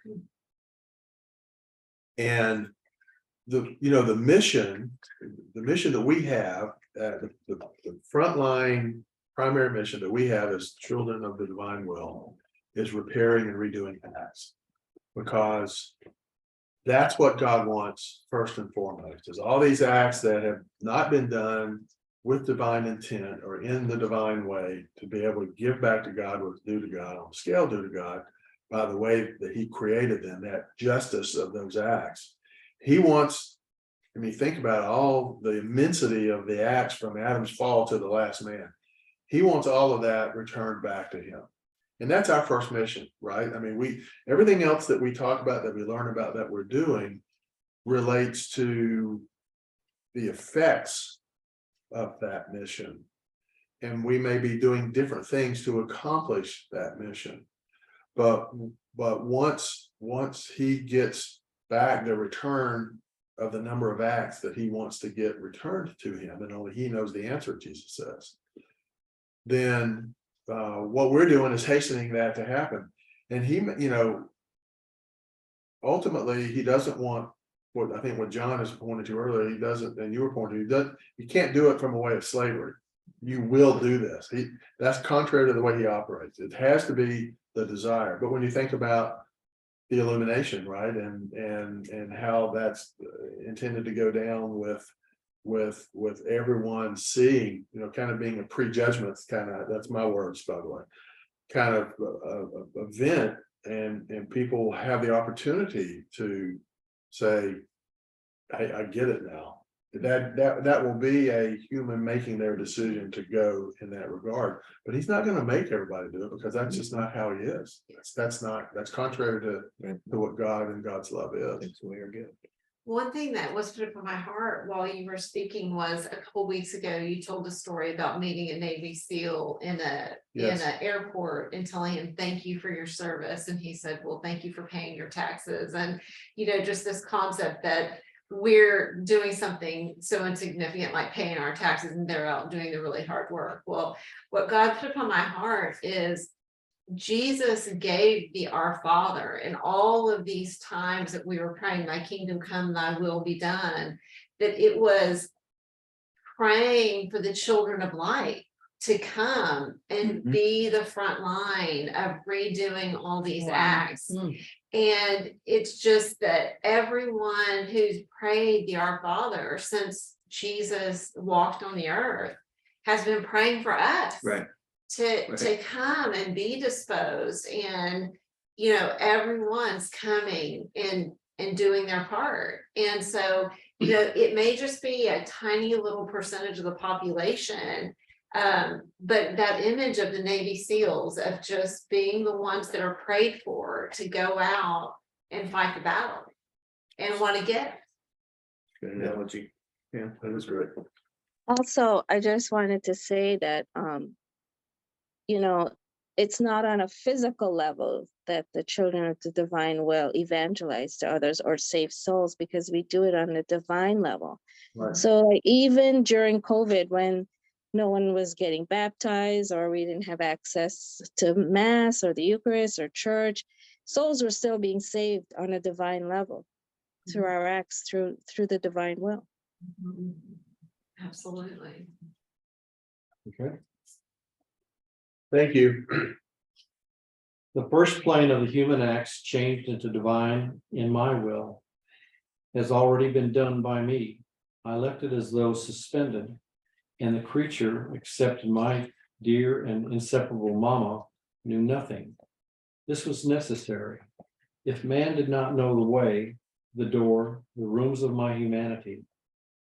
And the mission that we have, the frontline primary mission that we have as children of the divine will is repairing and redoing acts. Because that's what God wants first and foremost, is all these acts that have not been done with divine intent or in the divine way to be able to give back to God what's due to God on the scale due to God by the way that he created them, that justice of those acts. He wants, I mean, think about all the immensity of the acts from Adam's fall to the last man. He wants all of that returned back to him. And that's our first mission, right? I mean, everything else that we talk about, that we learn about, that we're doing relates to the effects of that mission. And we may be doing different things to accomplish that mission. But once he gets back the return of the number of acts that he wants to get returned to him, and only he knows the answer, Jesus says, then what we're doing is hastening that to happen. And he, ultimately, he doesn't want what I think what John has pointed to earlier, he doesn't, and you were pointing to, you can't do it from a way of slavery. You will do this. That's contrary to the way he operates. It has to be the desire. But when you think about the illumination, right, and how that's intended to go down with everyone seeing, kind of being a prejudgment, that's my words, by the way, kind of event, and people have the opportunity to say, I get it now. That will be a human making their decision to go in that regard, but he's not going to make everybody do it, because that's just not how he is. That's contrary to what God and God's love is.
It's the way or good.
One thing that was put upon my heart while you were speaking was a couple weeks ago, you told a story about meeting a Navy SEAL in
Yes.
an airport and telling him, thank you for your service. And he said, well, thank you for paying your taxes. And, just this concept that we're doing something so insignificant like paying our taxes, and they're out doing the really hard work. Well, what God put upon my heart is Jesus gave the Our Father, and all of these times that we were praying, thy kingdom come, thy will be done, that it was praying for the children of light to come and
Mhm.
be the front line of redoing all these
Wow.
acts.
Mm.
And it's just that everyone who's prayed the Our Father since Jesus walked on the earth has been praying for us.
Right.
To come and be disposed, and everyone's coming and doing their part. And so it may just be a tiny little percentage of the population, but that image of the Navy SEALs of just being the ones that are prayed for to go out and fight the battle and want to get
Good analogy. Yeah, that was great.
Also, I just wanted to say that, it's not on a physical level that the children of the divine will evangelize to others or save souls, because we do it on the divine level.
Right.
So like, even during COVID, when no one was getting baptized or we didn't have access to mass or the Eucharist or church, souls were still being saved on a divine level through our acts, through the divine will.
Absolutely.
Okay.
Thank you.
The first plane of the human acts changed into divine in my will has already been done by me. I left it as though suspended, and the creature, except my dear and inseparable mama, knew nothing. This was necessary. If man did not know the way, the door, the rooms of my humanity,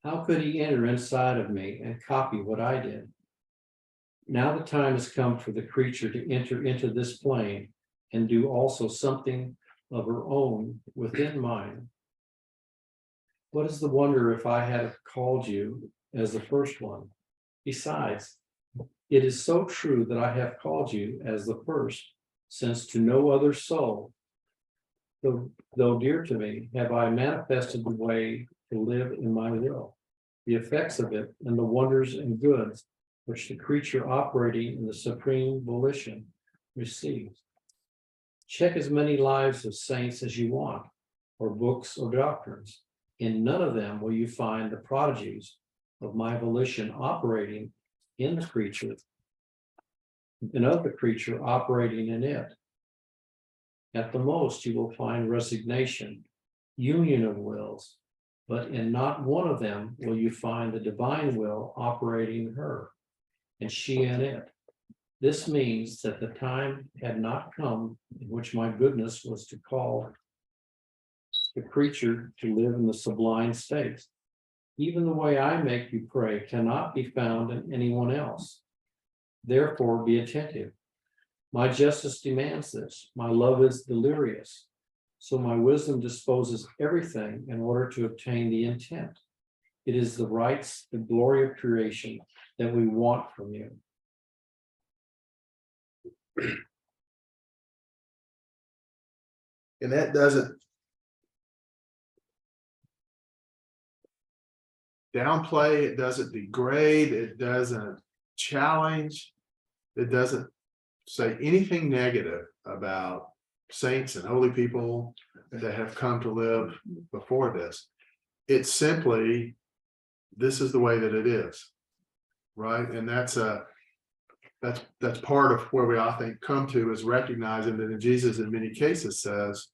how could he enter inside of me and copy what I did? Now the time has come for the creature to enter into this plane and do also something of her own within mine. What is the wonder if I had called you as the first one? Besides, it is so true that I have called you as the first, since to no other soul, though dear to me, have I manifested the way to live in my will, the effects of it, and the wonders and goods which the creature operating in the supreme volition receives. Check as many lives of saints as you want, or books or doctrines. In none of them will you find the prodigies of my volition operating in the creature, and of the creature operating in it. At the most, you will find resignation, union of wills, but in not one of them will you find the divine will operating her, and she in it. This means that the time had not come in which my goodness was to call the creature to live in the sublime states. Even the way I make you pray cannot be found in anyone else. Therefore, be attentive. My justice demands this. My love is delirious. So my wisdom disposes everything in order to obtain the intent. It is the rights, the glory of creation that we want from you.
And that doesn't downplay, it doesn't degrade, it doesn't challenge, it doesn't say anything negative about saints and holy people that have come to live before this. It's simply, this is the way that it is, right? And that's part of where we I think come to is recognizing that in Jesus in many cases says,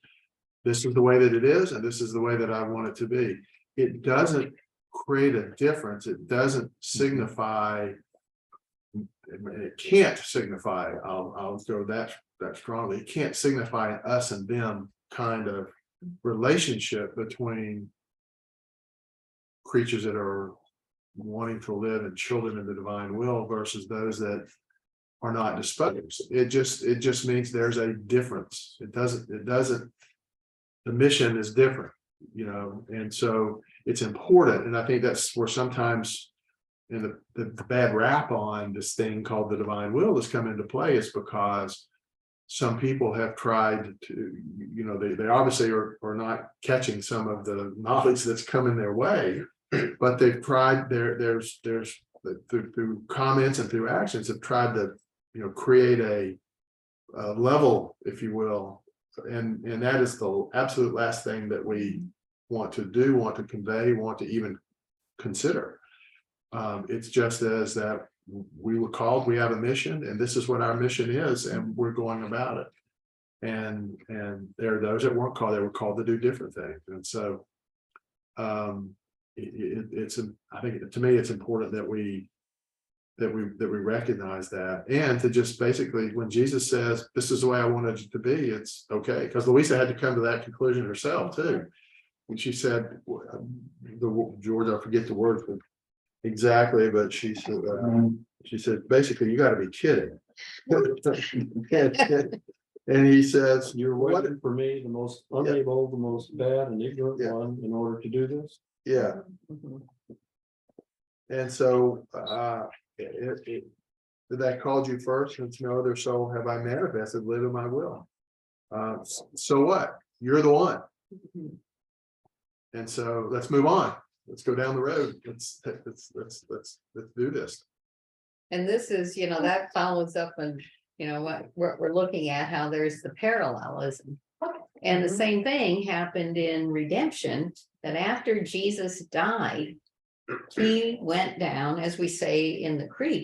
this is the way that it is, and this is the way that I want it to be. It doesn't create a difference. It doesn't signify, it can't signify, I'll go that strongly. It can't signify us and them kind of relationship between creatures that are wanting to live and children in the divine will versus those that are not disposed. It just means there's a difference. It doesn't, the mission is different, you know, and so it's important. And I think that's where sometimes in the bad rap on this thing called the divine will has come into play, is because some people have tried to, you know, they obviously are not catching some of the knowledge that's coming their way, but they've tried there's through comments and through actions have tried to, you know, create a level, if you will, and that is the absolute last thing that we want to do, want to convey, want to even consider. It's just as that we were called, we have a mission, and this is what our mission is, and we're going about it. And there are those that weren't called, they were called to do different things. And so it's I think to me it's important that we recognize that, and to just basically, when Jesus says this is the way I wanted it to be, it's okay, because Louisa had to come to that conclusion herself too. When she said, George, I forget the word exactly, but she said basically, you got to be kidding. And he says,
You're waiting for me, the most unable, the most bad and ignorant one, in order to do this?
yeah. And so that called you first, and to no other soul have I manifested, live in my will. So what? You're the one. And so let's move on. Let's go down the road. Let's do this.
And this is, you know, that follows up on, you know, what we're looking at, how there's the parallelism And the
Mhm.
same thing happened in redemption, that after Jesus died, he went down, as we say in the creed,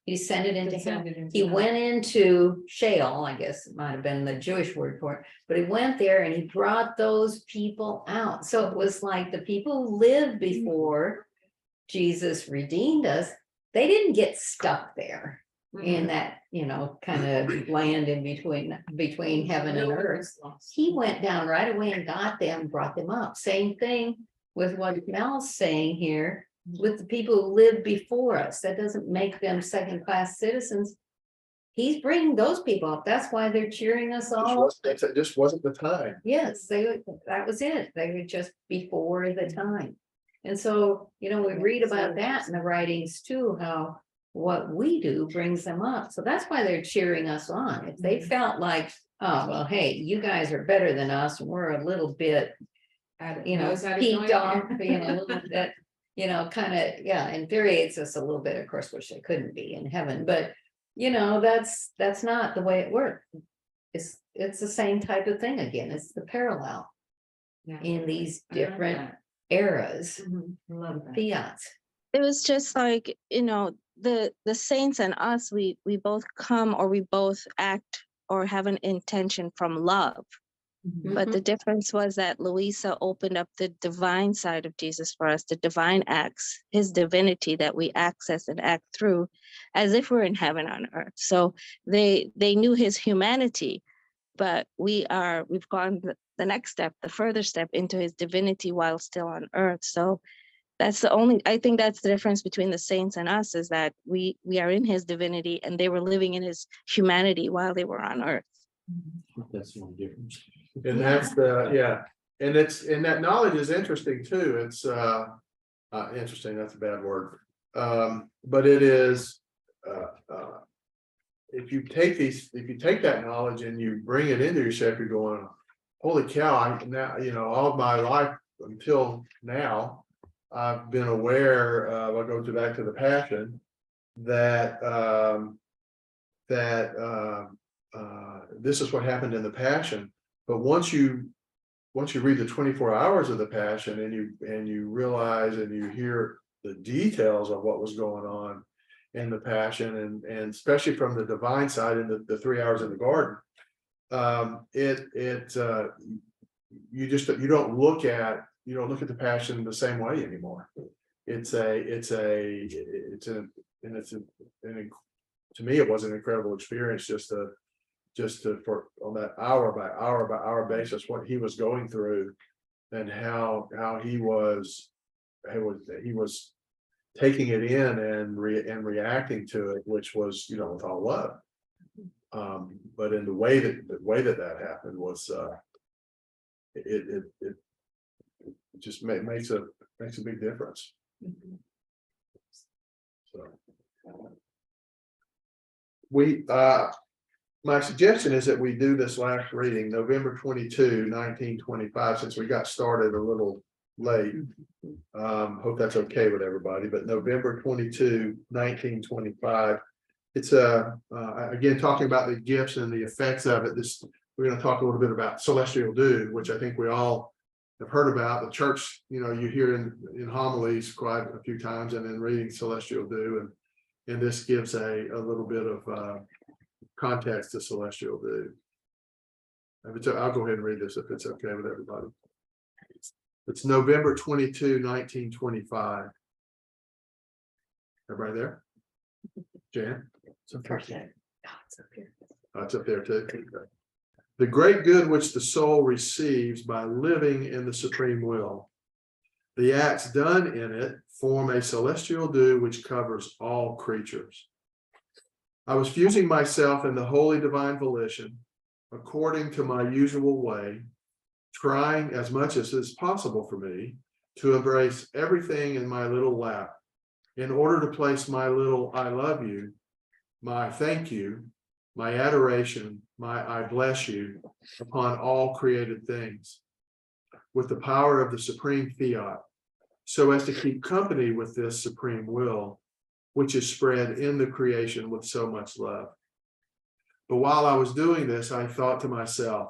he descended into hell. He went into Sheol, I guess it might have been the Jewish word for it, but he went there and he brought those people out. So it was like the people who lived before Jesus redeemed us, they didn't get stuck there in that, kind of land in between heaven and earth. He went down right away and got them, brought them up. Same thing with what Mel's saying here, with the people who lived before us. That doesn't make them second-class citizens. He's bringing those people up. That's why they're cheering us all.
It just wasn't the time.
Yes, that was it. They were just before the time. And so, we read about that in the writings too, how what we do brings them up. So that's why they're cheering us on. If they felt like, oh, well, hey, you guys are better than us, and we're a little bit, peaked off, a little bit, kind of, yeah, infuriates us a little bit, of course, which they couldn't be in heaven, but that's not the way it worked. It's the same type of thing again. It's the parallel in these different eras,
Love that.
fiats.
It was just like, the saints and us, we both come, or we both act or have an intention from love. But the difference was that Louisa opened up the divine side of Jesus for us, the divine acts, his divinity that we access and act through as if we're in heaven on earth. So they knew his humanity, but we've gone the next step, the further step into his divinity while still on earth. So I think that's the difference between the saints and us, is that we are in his divinity and they were living in his humanity while they were on earth.
That's the only difference.
And that's and that knowledge is interesting too. It's interesting, that's a bad word. But it is, if you take that knowledge and you bring it into yourself, you're going, holy cow, all of my life until now, I've been aware of, I'll go back to the Passion, that this is what happened in the Passion. But once you read the 24 hours of the Passion and you realize and you hear the details of what was going on in the Passion, and especially from the divine side in the 3 hours in the garden, you don't look at the Passion the same way anymore. To me, it was an incredible experience for on that hour by hour basis, what he was going through and how he was taking it in and reacting to it, which was, with all love. But in the way that happened was, it just makes a big difference. So my suggestion is that we do this last reading, November 22, 1925, since we got started a little late. Hope that's okay with everybody, but November 22, 1925. It's again, talking about the gifts and the effects of it. We're going to talk a little bit about celestial dew, which I think we all have heard about. The church, you hear in homilies quite a few times, and in reading celestial dew, and this gives a little bit of context to celestial dew. I'll go ahead and read this if it's okay with everybody. It's November 22, 1925. Everybody there? Jan?
It's up here.
It's up there too. Okay. The great good which the soul receives by living in the supreme will. The acts done in it form a celestial dew which covers all creatures. I was fusing myself in the holy divine volition, according to my usual way, trying as much as is possible for me to embrace everything in my little lap, in order to place my little I love you, my thank you, my adoration, my I bless you upon all created things, with the power of the supreme fiat, so as to keep company with this supreme will, which is spread in the creation with so much love. But while I was doing this, I thought to myself,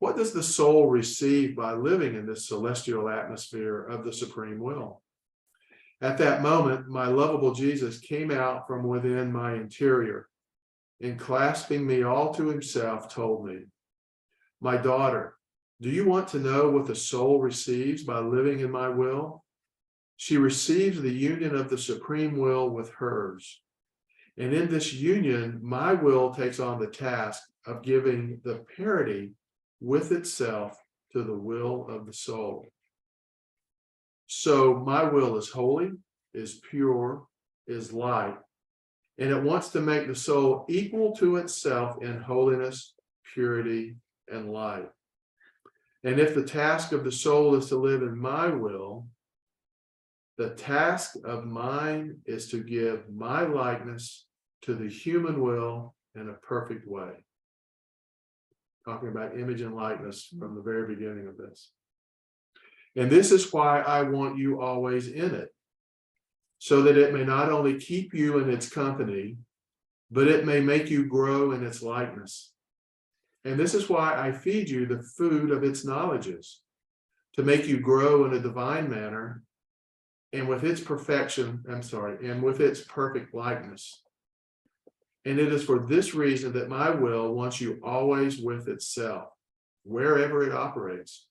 What does the soul receive by living in this celestial atmosphere of the supreme will? At that moment, my lovable Jesus came out from within my interior and clasping me all to himself told me, "My daughter, do you want to know what the soul receives by living in my will? She receives the union of the supreme will with hers. And in this union, my will takes on the task of giving the parity with itself to the will of the soul. So my will is holy, is pure, is light, and it wants to make the soul equal to itself in holiness, purity, and light. And if the task of the soul is to live in my will, the task of mine is to give my likeness to the human will in a perfect way." Talking about image and likeness from the very beginning of this. "And this is why I want you always in it, so that it may not only keep you in its company, but it may make you grow in its likeness. And this is why I feed you the food of its knowledges, to make you grow in a divine manner and with its and with its perfect likeness. And it is for this reason that my will wants you always with itself, wherever it operates,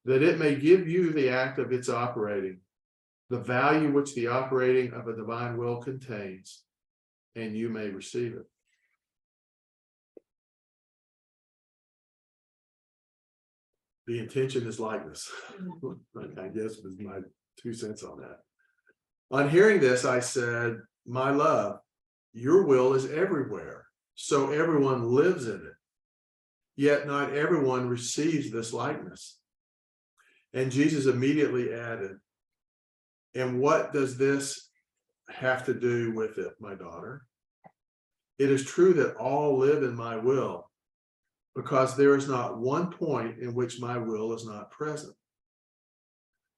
that it may give you the act of its operating, the value which the operating of a divine will contains, and you may receive it." The intention is likeness. I guess was my 2 cents on that. On hearing this, I said, "My love, your will is everywhere, so everyone lives in it. Yet not everyone receives this likeness." And Jesus immediately added, "And what does this have to do with it, my daughter? It is true that all live in my will, because there is not one point in which my will is not present.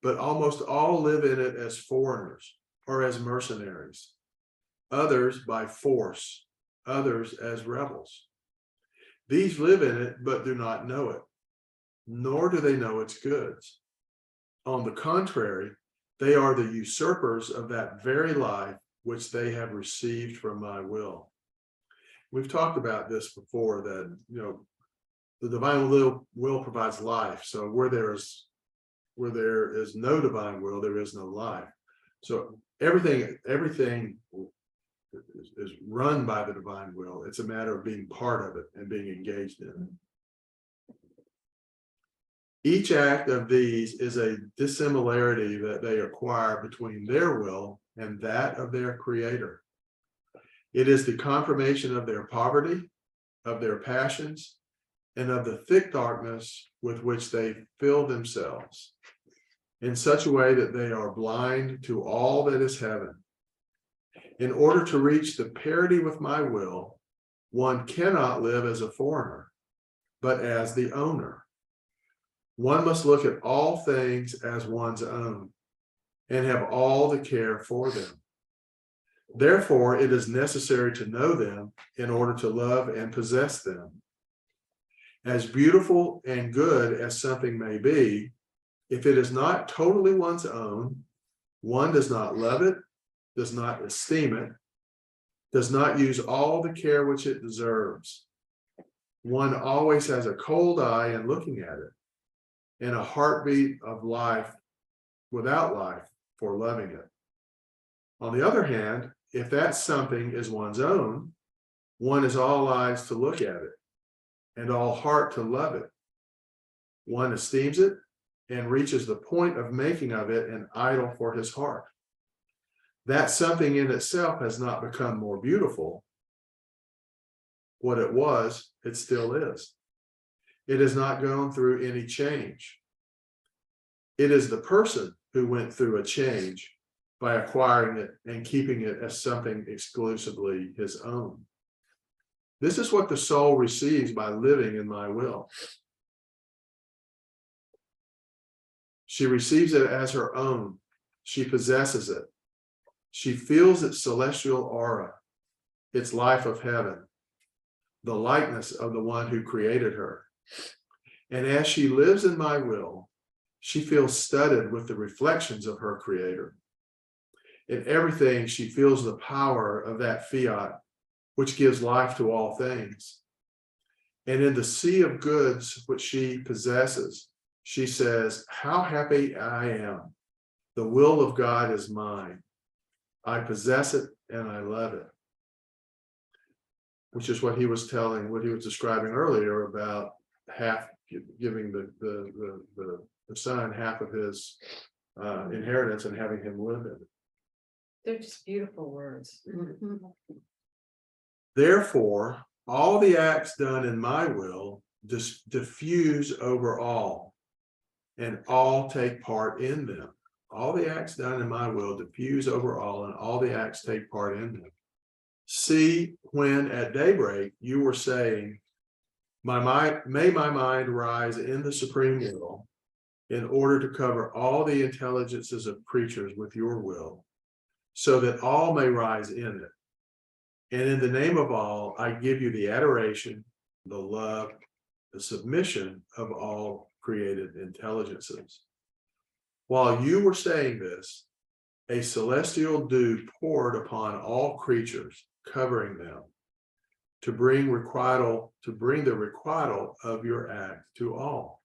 But almost all live in it as foreigners or as mercenaries, others by force, others as rebels. These live in it, but do not know it, nor do they know its goods. On the contrary, they are the usurpers of that very life which they have received from my will." We've talked about this before, that, the divine will provides life. So where there is no divine will, there is no life. So everything is run by the divine will. It's a matter of being part of it and being engaged in it. Each act of these is a dissimilarity that they acquire between their will and that of their creator. It is the confirmation of their poverty, of their passions, and of the thick darkness with which they fill themselves, in such a way that they are blind to all that is heaven. In order to reach the parity with my will, one cannot live as a foreigner, but as the owner. One must look at all things as one's own and have all the care for them. Therefore, it is necessary to know them in order to love and possess them. As beautiful and good as something may be, if it is not totally one's own, one does not love it, does not esteem it, does not use all the care which it deserves. One always has a cold eye in looking at it, and a heartbeat of life without life for loving it. On the other hand, if that something is one's own, one is all eyes to look at it, and all heart to love it. One esteems it and reaches the point of making of it an idol for his heart. That something in itself has not become more beautiful. What it was, it still is. It has not gone through any change. It is the person who went through a change by acquiring it and keeping it as something exclusively his own. This is what the soul receives by living in my will. She receives it as her own. She possesses it. She feels its celestial aura, its life of heaven, the likeness of the one who created her. And as she lives in my will, she feels studded with the reflections of her creator. In everything, she feels the power of that fiat, which gives life to all things. And in the sea of goods which she possesses, she says, how happy I am. The will of God is mine. I possess it and I love it. Which is what he was describing earlier about half giving the son half of his inheritance and having him live in it.
They're just beautiful words.
Therefore, all the acts done in my will diffuse over all, and all take part in them. All the acts done in my will diffuse over all, and all the acts take part in them. See, when at daybreak you were saying, may my mind rise in the supreme will, in order to cover all the intelligences of creatures with your will, so that all may rise in it. And in the name of all, I give you the adoration, the love, the submission of all created intelligences. While you were saying this, a celestial dew poured upon all creatures, covering them, to bring the requital of your act to all.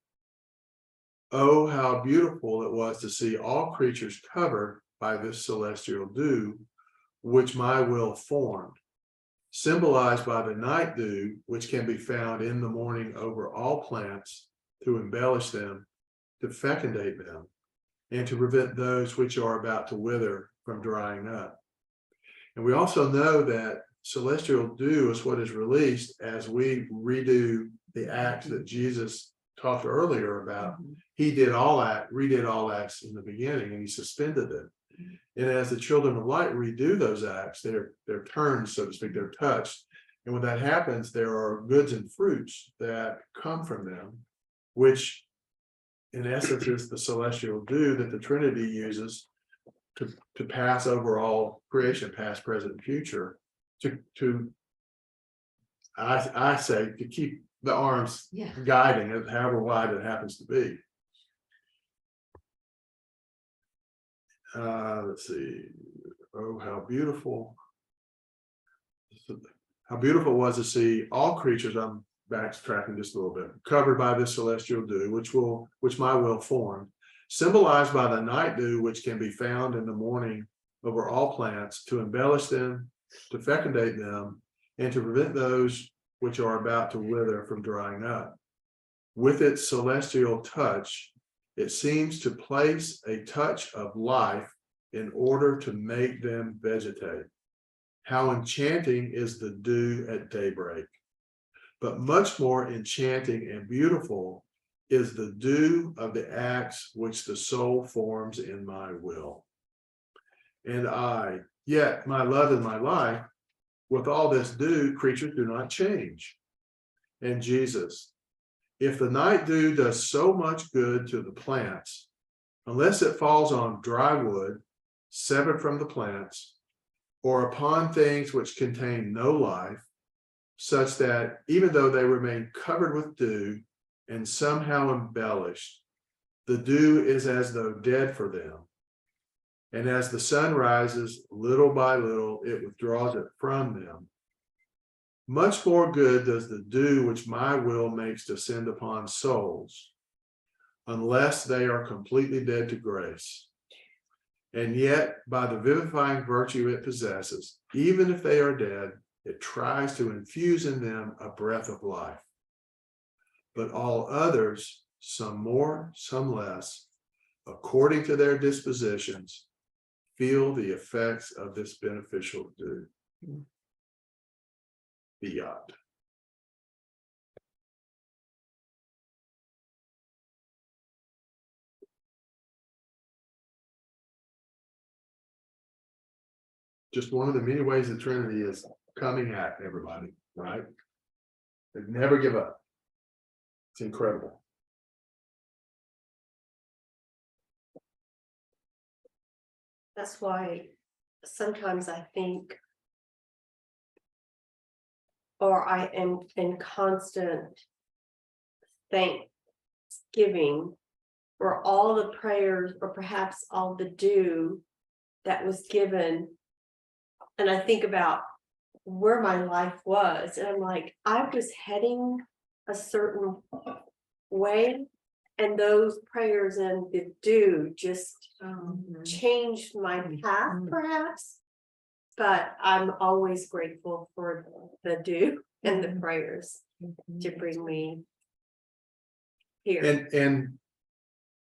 Oh, how beautiful it was to see all creatures covered by this celestial dew, which my will formed, symbolized by the night dew, which can be found in the morning over all plants, to embellish them, to fecundate them, and to prevent those which are about to wither from drying up. And we also know that celestial dew is what is released as we redo the acts that Jesus talked earlier about. He redid all acts in the beginning, and he suspended them. And as the children of light redo those acts, they're turned, so to speak, they're touched. And when that happens, there are goods and fruits that come from them, which in essence is the celestial dew that the Trinity uses to pass over all creation, past, present, and future, I say, to keep the arms guiding it, however wide it happens to be. Let's see. Oh, how beautiful. How beautiful it was to see all creatures, I'm backtracking just a little bit, covered by this celestial dew, which my will formed, symbolized by the night dew, which can be found in the morning over all plants, to embellish them, to fecundate them, and to prevent those which are about to wither from drying up. With its celestial touch, it seems to place a touch of life in order to make them vegetate. How enchanting is the dew at daybreak. But much more enchanting and beautiful is the dew of the acts which the soul forms in my will. And yet my love and my life, with all this dew, creatures do not change. And Jesus, if the night dew does so much good to the plants, unless it falls on dry wood, severed from the plants, or upon things which contain no life, such that even though they remain covered with dew and somehow embellished, the dew is as though dead for them. And as the sun rises, little by little, it withdraws it from them. Much more good does the dew which my will makes descend upon souls, unless they are completely dead to grace. And yet, by the vivifying virtue it possesses, even if they are dead, it tries to infuse in them a breath of life. But all others, some more, some less, according to their dispositions, feel the effects of this beneficial dew. Fiat. Just one of the many ways the Trinity is coming at everybody, right? They never give up. It's incredible.
That's why sometimes I think, or I am in constant Thanksgiving for all the prayers or perhaps all the due that was given. And I think about where my life was, and I'm like, I was heading a certain way, and those prayers and the due just changed my path, perhaps. But I'm always grateful for the due and the prayers to bring me here.
And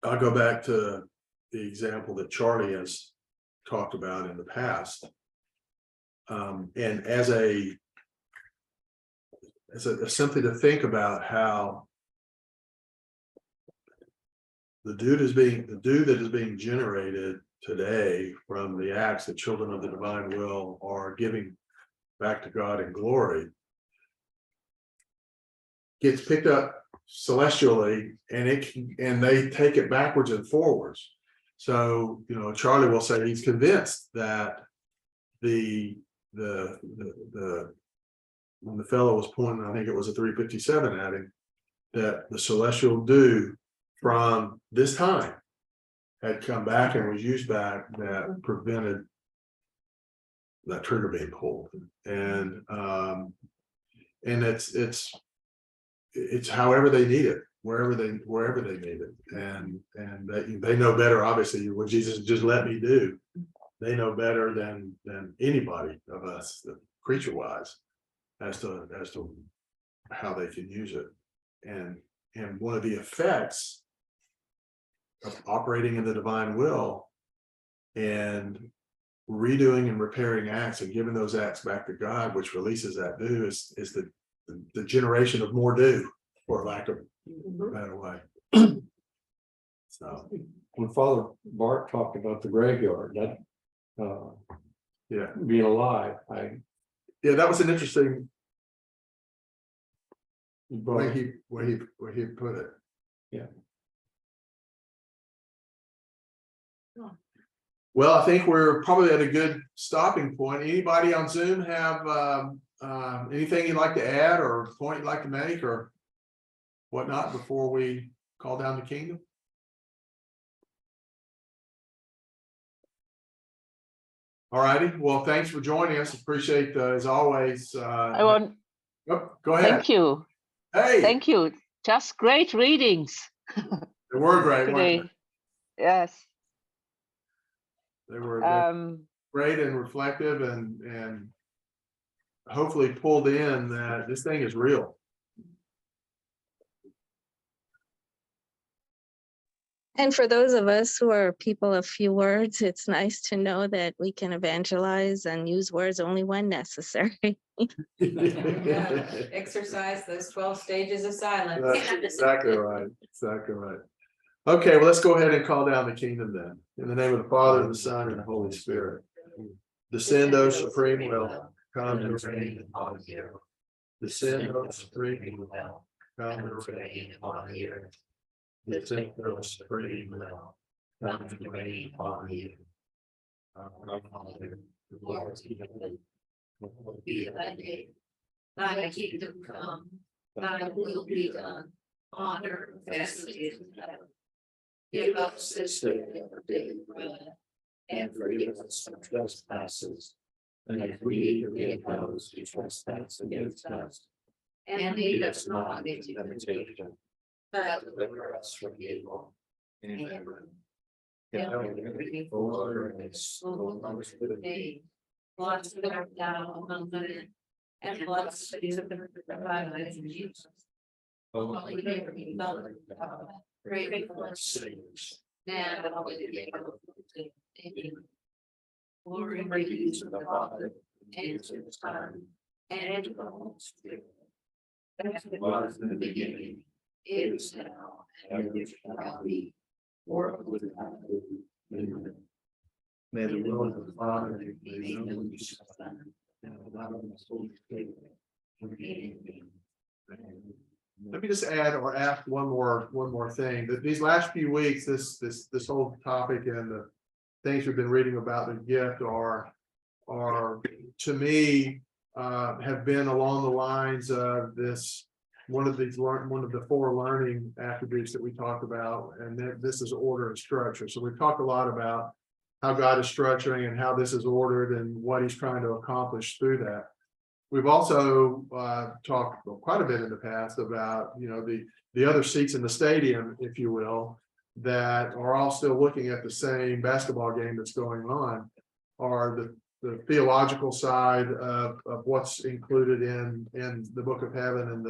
I'll go back to the example that Charlie has talked about in the past. And as simply to think about how the due that is being generated today from the acts that children of the divine will are giving back to God in glory gets picked up celestially, and they take it backwards and forwards. So, Charlie will say he's convinced that when the fellow was pointing, I think it was a 357 at him, that the celestial due from this time had come back and was used back, that prevented that trigger being pulled. And it's however they need it, wherever they need it, and they know better. Obviously, what Jesus just let me do, they know better than anybody of us, the creature wise, as to how they can use it. And one of the effects of operating in the divine will and redoing and repairing acts and giving those acts back to God, which releases that due, is the generation of more due, for lack of a better way. So
When Father Bart talked about the graveyard, that
yeah,
being alive,
that was an interesting
brought
way he put it.
Yeah.
Well, I think we're probably at a good stopping point. Anybody on Zoom have anything you'd like to add or point you'd like to make or whatnot before we call down the kingdom? All righty. Well, thanks for joining us. Appreciate as always.
I want,
Go ahead.
thank you.
Hey,
Thank you. Just great readings
they were great. weren't
today. Yes.
They were great and reflective and hopefully pulled in that this thing is real.
And for those of us who are people of few words, it's nice to know that we can evangelize and use words only when necessary.
Exercise those 12 stages of silence.
That's exactly right. Exactly right. Okay, well, let's go ahead and call down the kingdom then. In the name of the Father, the Son, and the Holy Spirit. Descend, O supreme will, come and reign upon the earth. Descend, O supreme will, come and reign upon the earth. Descend, O supreme will, come and reign upon the earth. Our Father, who art in heaven, hallowed be thy name.
Thy kingdom come, thy will be done, on earth as it is in heaven. Give us this day our daily bread, and forgive us our trespasses, as we forgive those who trespass against us. And lead us not into temptation, but deliver us from evil. Amen. Blessed art thou among women, and blessed is the fruit of thy womb, Jesus. Holy Mary, Mother of God, pray for us sinners, now and always at the hour of our death. Amen. Glory be to the Father, and to the Son, and to the Holy Spirit. As it was in the beginning, is now, and ever shall be, world without end. Amen.
May the will of the Father be done in the Son, and of the Holy Spirit. Amen.
Let me just add or ask one more thing, that these last few weeks, this whole topic and the things we've been reading about the gift are to me have been along the lines of this one of the 4 learning attributes that we talked about, and this is order and structure. So we've talked a lot about how God is structuring and how this is ordered and what he's trying to accomplish through that. We've also talked quite a bit in the past about, the other seats in the stadium, if you will, that are all still looking at the same basketball game that's going on, are the theological side of what's included in the book of heaven, and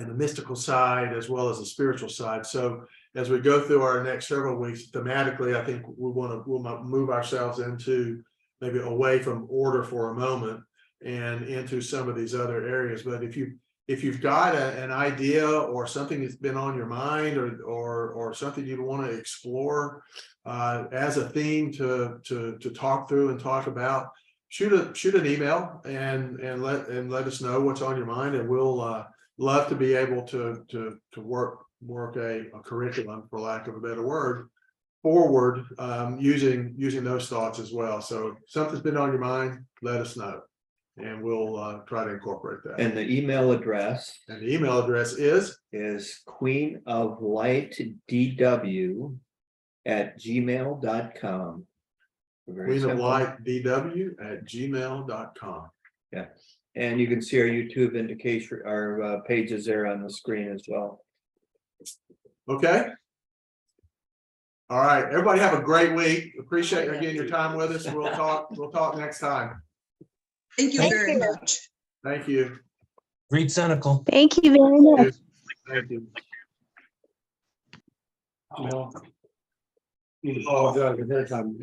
the mystical side, as well as the spiritual side. So as we go through our next several weeks, thematically, I think we'll move ourselves into maybe away from order for a moment and into some of these other areas. But if you've got an idea or something that's been on your mind, or something you want to explore as a theme to talk through and talk about, shoot an email and let us know what's on your mind, and we'll love to be able to work a curriculum, for lack of a better word, forward using those thoughts as well. So if something's been on your mind, let us know, and we'll try to incorporate that.
And the email address
And the email address is
queenoflightdw@gmail.com.
queenoflightdw@gmail.com.
Yeah, and you can see our YouTube indication, our pages there on the screen as well.
Okay. All right, everybody have a great week. Appreciate again your time with us. We'll talk next time.
Thank you
Thank
very
you.
much.
Thank you.
Read Senecal.
Thank you very much.
Thank you.
Well, you apologize ahead of time.